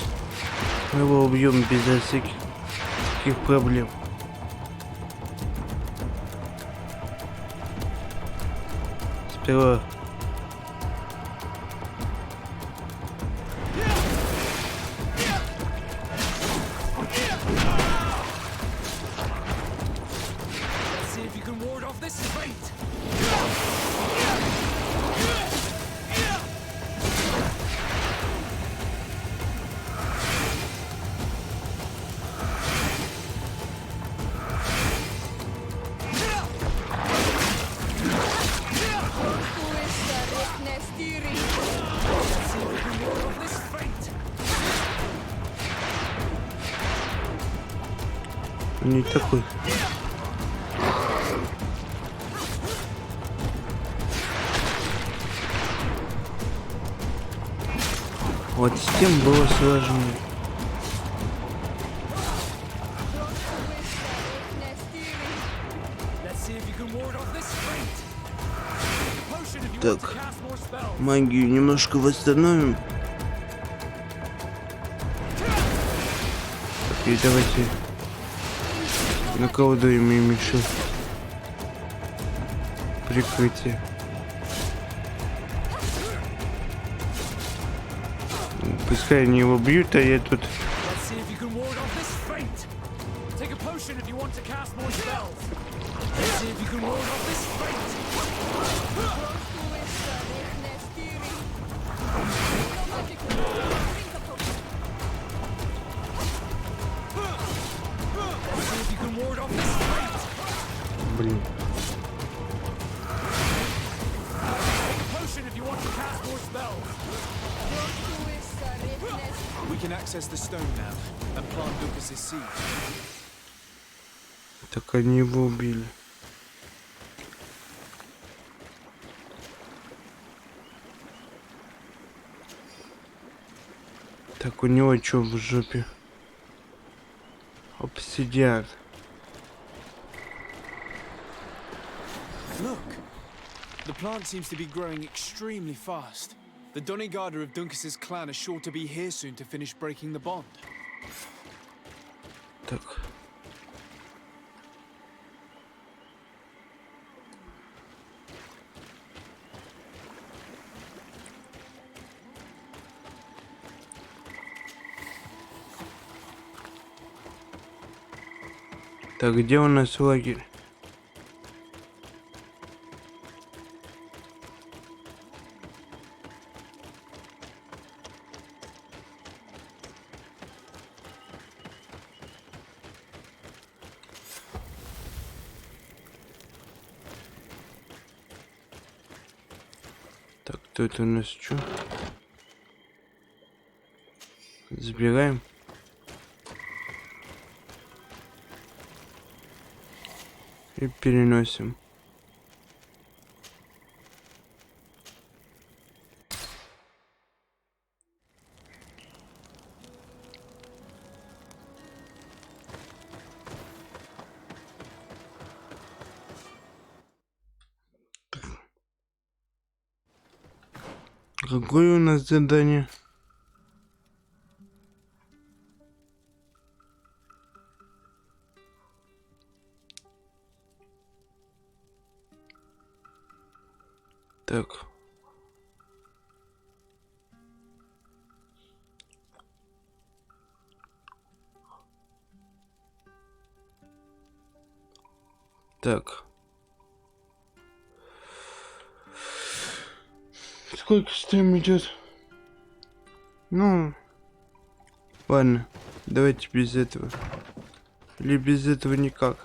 мы его убьем без всяких таких проблем. Сперва не такой. Вот с тем было сложнее. Так, магию немножко восстановим. И давайте наколдуем им еще прикрытие. Пускай они его бьют, а я тут... Блин. We can access the stone now and plant Lucas's seed. Так они его убили. Так, у него что в жопе? Обсидиан. Look, the plant seems to be growing extremely fast. The Donigarder of Dunkus's clan are sure to be here soon to finish breaking the bond. Так. Так, где у нас лагерь? Так, тут у нас что? Забираем. И переносим. Какое у нас задание? Так. Так. Сколько стрим идет? Ну, ладно, давайте без этого. Или без этого никак.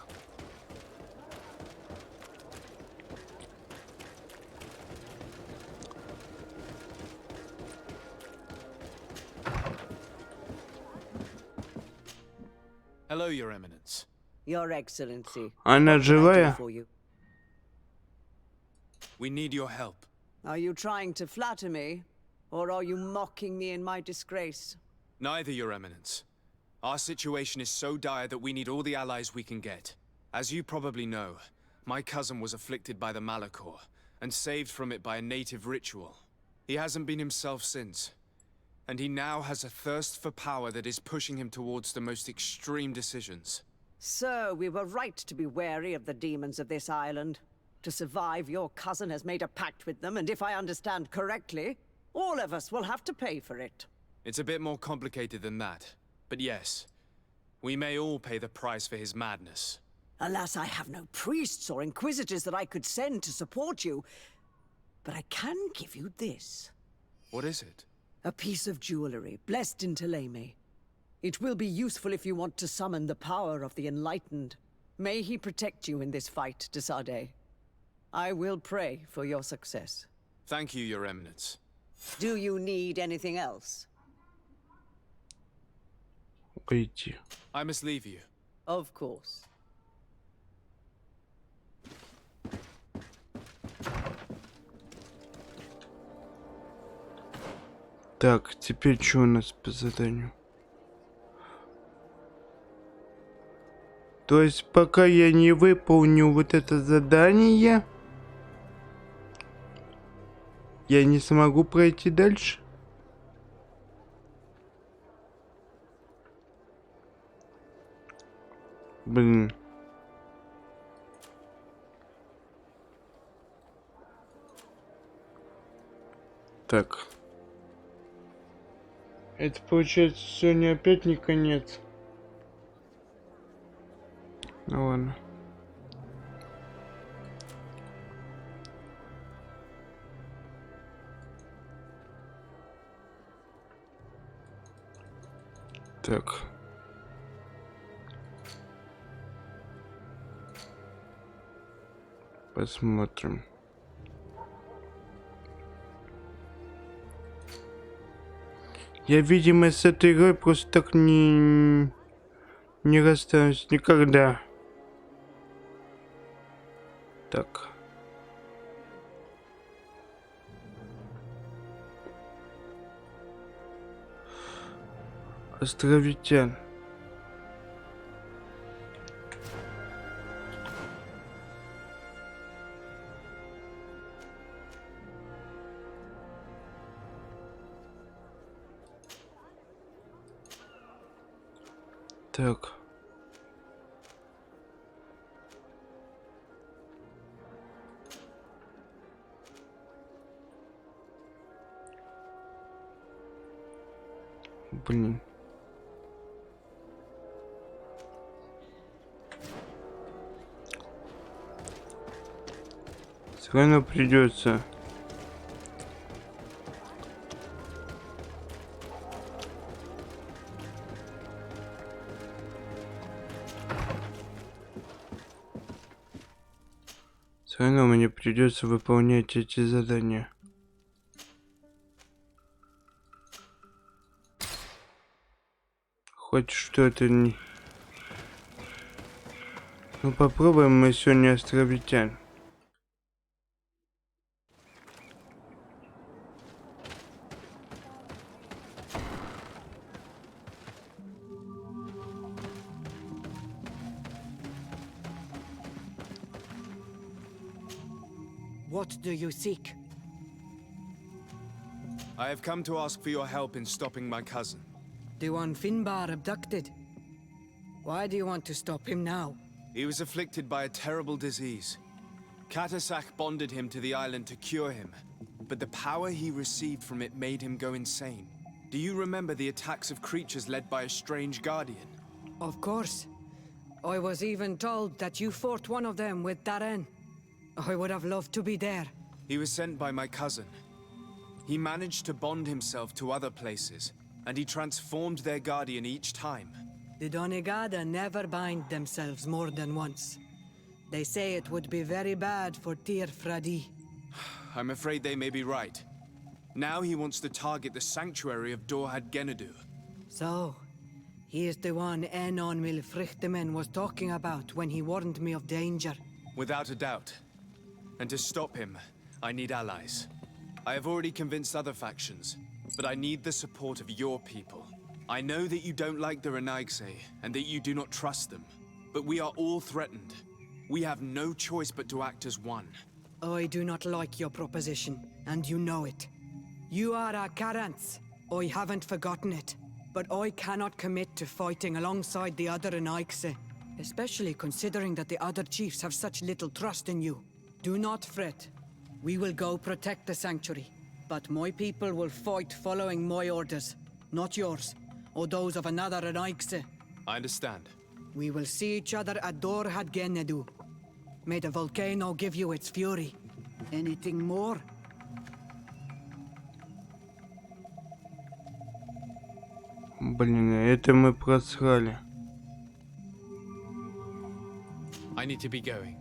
Hello, Your Eminence. Your Excellency. Она живая? We need your help. Are you trying to flatter me, or are you mocking me in my disgrace? Neither, Your Eminence. Our situation is so dire that we need all the allies we can get. As you probably know, my cousin was afflicted by the Malachor, and saved from it by a native ritual. He hasn't been himself since, and he now has a thirst for power that is pushing him towards the most extreme decisions. So, we were right to be wary of the demons of this island. To survive, your cousin has made a pact with them, and if I understand correctly, all of us will have to pay for it. It's a bit more complicated than that, but yes, we may all pay the price for his madness. Alas, I have no priests or inquisitors that I could send to support you, but I can give you this. What is it? A piece of jewelry, blessed in Teleme. It will be useful if you want to summon the power of the Enlightened. May he protect you in this fight, Desade. I will pray for your success. Thank you, Your Eminence. Do you need anything else? Уйти. I must leave you. Of course. Так, теперь что у нас по заданию? То есть пока я не выполню вот это задание, я не смогу пройти дальше? Блин. Так. Это получается сегодня опять не конец. Ну ладно. Так. Посмотрим. Я, видимо, с этой игрой просто так не расстанусь никогда. Так. Островитян. Так. Блин. Все равно придется. Все равно мне придется выполнять эти задания. Хоть что-то не... Ну попробуем мы сегодня островитян. What do you seek? I have come to ask for your help in stopping my cousin. The one Finbar abducted. Why do you want to stop him now? He was afflicted by a terrible disease. Katasak bonded him to the island to cure him, but the power he received from it made him go insane. Do you remember the attacks of creatures led by a strange guardian? Of course. I was even told that you fought one of them with Darren. I would have loved to be there. He was sent by my cousin. He managed to bond himself to other places, and he transformed their guardian each time. The Donegada never bind themselves more than once. They say it would be very bad for Tir Fradi. I'm afraid they may be right. Now he wants to target the sanctuary of Dorhad Genadu. So, he is the one Enon Milfrichtemen was talking about when he warned me of danger. Without a doubt. And to stop him, I need allies. I have already convinced other factions, but I need the support of your people. I know that you don't like the Renaigse, and that you do not trust them. But we are all threatened. We have no choice but to act as one. I do not like your proposition, and you know it. You are our Karants. I haven't forgotten it. But I cannot commit to fighting alongside the other Renaigse, especially considering that the other chiefs have such little trust in you. Do not fret. We will go protect the sanctuary, but my people will fight following my orders, not yours, or those of another Renaigse. I understand. We will see each other at Dorhad Genadu. May the volcano give you its fury. Anything more? Блин, это мы просрали. I need to be going.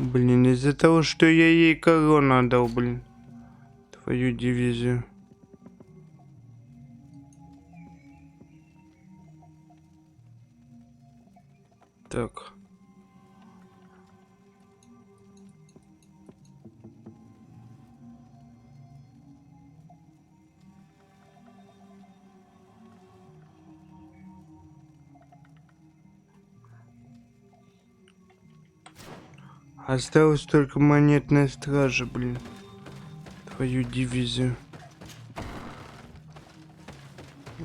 Блин, из-за того, что я ей корону отдал, блин. Твою дивизию. Так. Осталась только монетная стража, блин. Твою дивизию.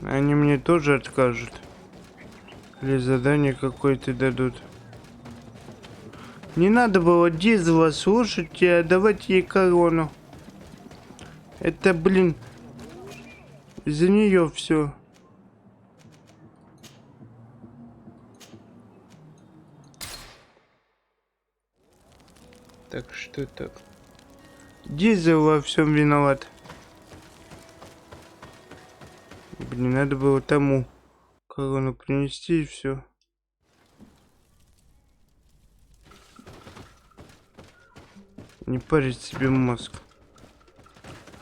Они мне тоже откажут. Или задание какое-то дадут. Не надо было Дизела слушать и отдавать ей корону. Это, блин, из-за нее все. Так что так. Дизель во всем виноват. Блин, надо было тому корону принести и все. Не парить себе мозг.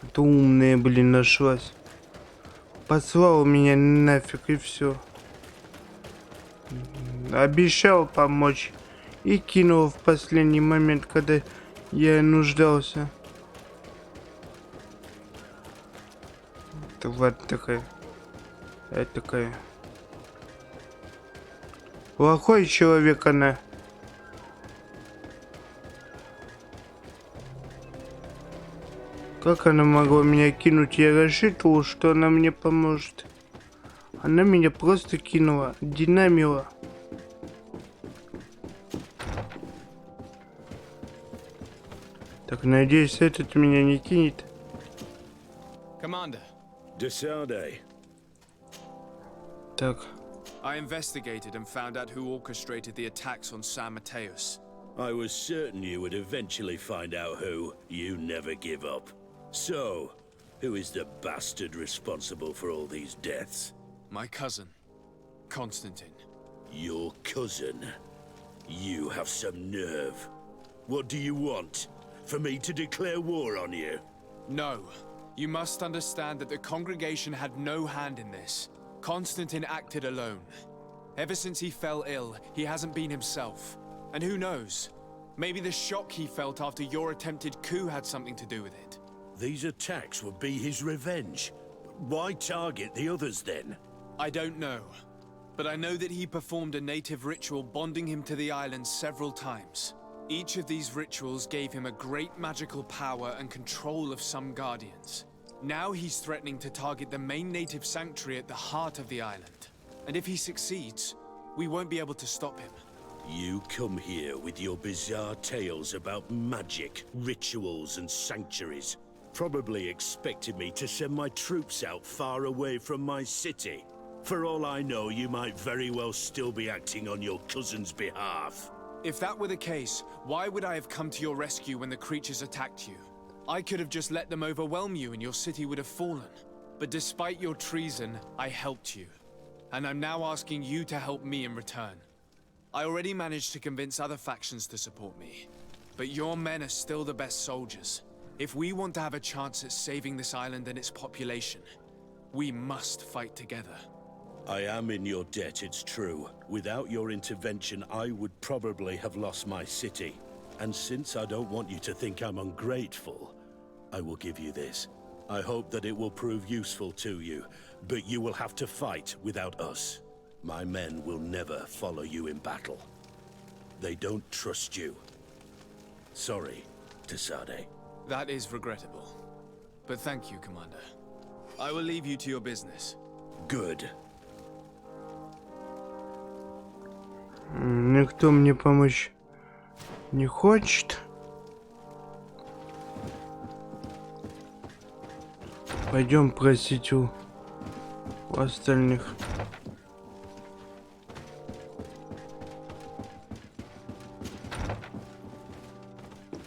Это умная, блин, нашлась. Послала меня нафиг и все. Обещал помочь. И кинул в последний момент, когда я нуждался. Тварь такая. Это такая. Плохой человек она. Как она могла меня кинуть? Я рассчитывал, что она мне поможет. Она меня просто кинула, динамила. Так, надеюсь, этот меня не кинет. Commander. Desade. Так. I investigated and found out who orchestrated the attacks on San Mateus. I was certain you would eventually find out who. You never give up. So, who is the bastard responsible for all these deaths? My cousin, Constantine. Your cousin? You have some nerve. What do you want? For me to declare war on you? No. You must understand that the congregation had no hand in this. Constantine acted alone. Ever since he fell ill, he hasn't been himself. And who knows? Maybe the shock he felt after your attempted coup had something to do with it. These attacks would be his revenge. Why target the others then? I don't know. But I know that he performed a native ritual bonding him to the island several times. Each of these rituals gave him a great magical power and control of some guardians. Now he's threatening to target the main native sanctuary at the heart of the island. And if he succeeds, we won't be able to stop him. You come here with your bizarre tales about magic, rituals, and sanctuaries. Probably expected me to send my troops out far away from my city. For all I know, you might very well still be acting on your cousin's behalf. If that were the case, why would I have come to your rescue when the creatures attacked you? I could have just let them overwhelm you and your city would have fallen. But despite your treason, I helped you. And I'm now asking you to help me in return. I already managed to convince other factions to support me. But your men are still the best soldiers. If we want to have a chance at saving this island and its population, we must fight together. I am in your debt, it's true. Without your intervention, I would probably have lost my city. And since I don't want you to think I'm ungrateful, I will give you this. I hope that it will prove useful to you, but you will have to fight without us. My men will never follow you in battle. They don't trust you. Sorry, Desade. That is regrettable. But thank you, Commander. I will leave you to your business. Good. Никто мне помочь не хочет. Пойдем просить у остальных.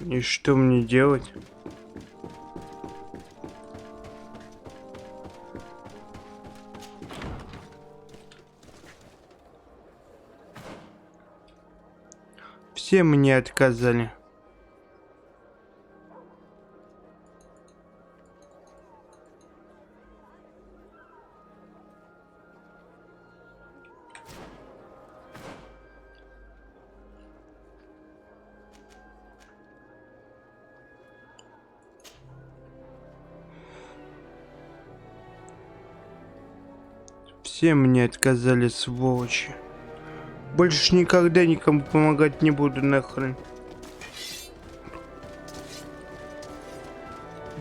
И что мне делать? Все мне отказали. Все мне отказали, сволочи. Больше никогда никому помогать не буду, нахрен.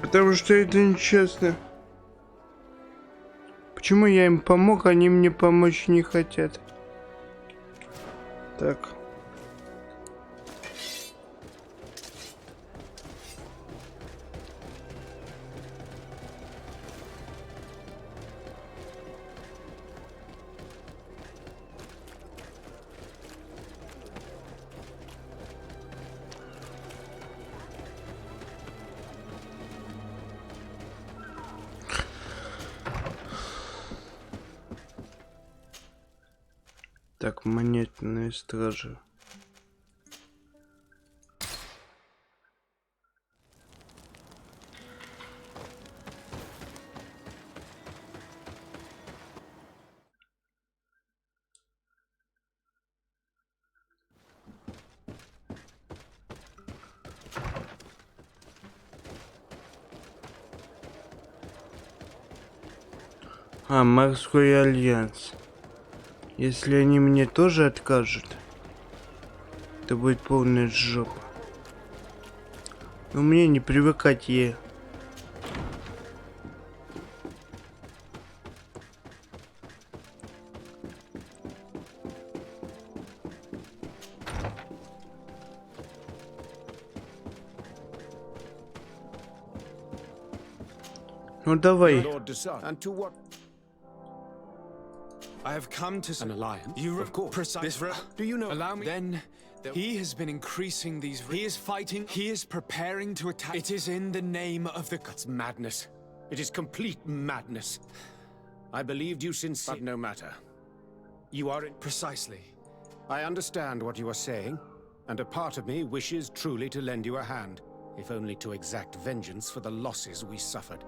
Потому что это нечестно. Почему я им помог, они мне помочь не хотят? Так. Так, монетные стражи. А, морской альянс. Если они мне тоже откажут, это будет полная жопа. Но мне не привыкать ей. Ну давай. Lord decide. And to what? I have come to An alliance, You of course. Precise. Do you know? Allow me. Then he has been increasing these. He is fighting. He is preparing to attack. It is in the name of the. That's madness. It is complete madness. I believed you sincerely. But no matter. You are in. Precisely. I understand what you are saying, and a part of me wishes truly to lend you a hand, if only to exact vengeance for the losses we suffered.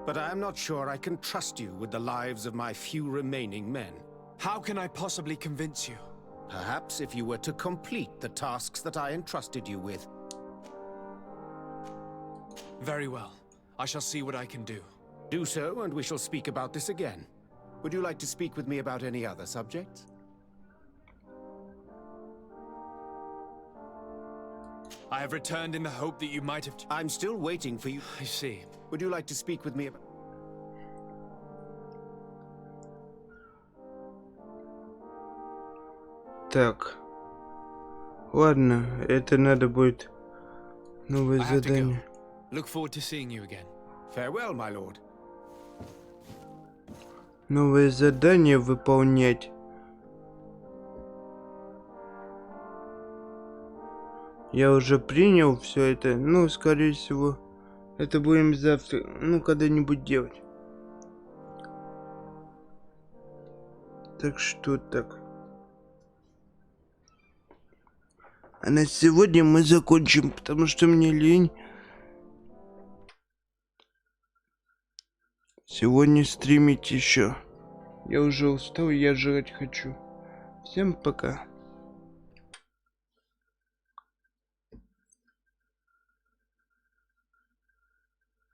But I am not sure I can trust you with the lives of my few remaining men. How can I possibly convince you? Perhaps if you were to complete the tasks that I entrusted you with. Very well. I shall see what I can do. Do so, and we shall speak about this again. Would you like to speak with me about any other subjects? I have returned in the hope that you might have... I'm still waiting for you. I see. Would you like to speak with me about... Так. Ладно, это надо будет новое I have to go. задание. Look forward to seeing you again. Farewell, my lord. Новое задание выполнять. Я уже принял все это. Ну, скорее всего, это будем завтра, ну, когда-нибудь делать. Так что так. А на сегодня мы закончим, потому что мне лень. Сегодня стримить еще. Я уже устал, я жрать хочу. Всем пока.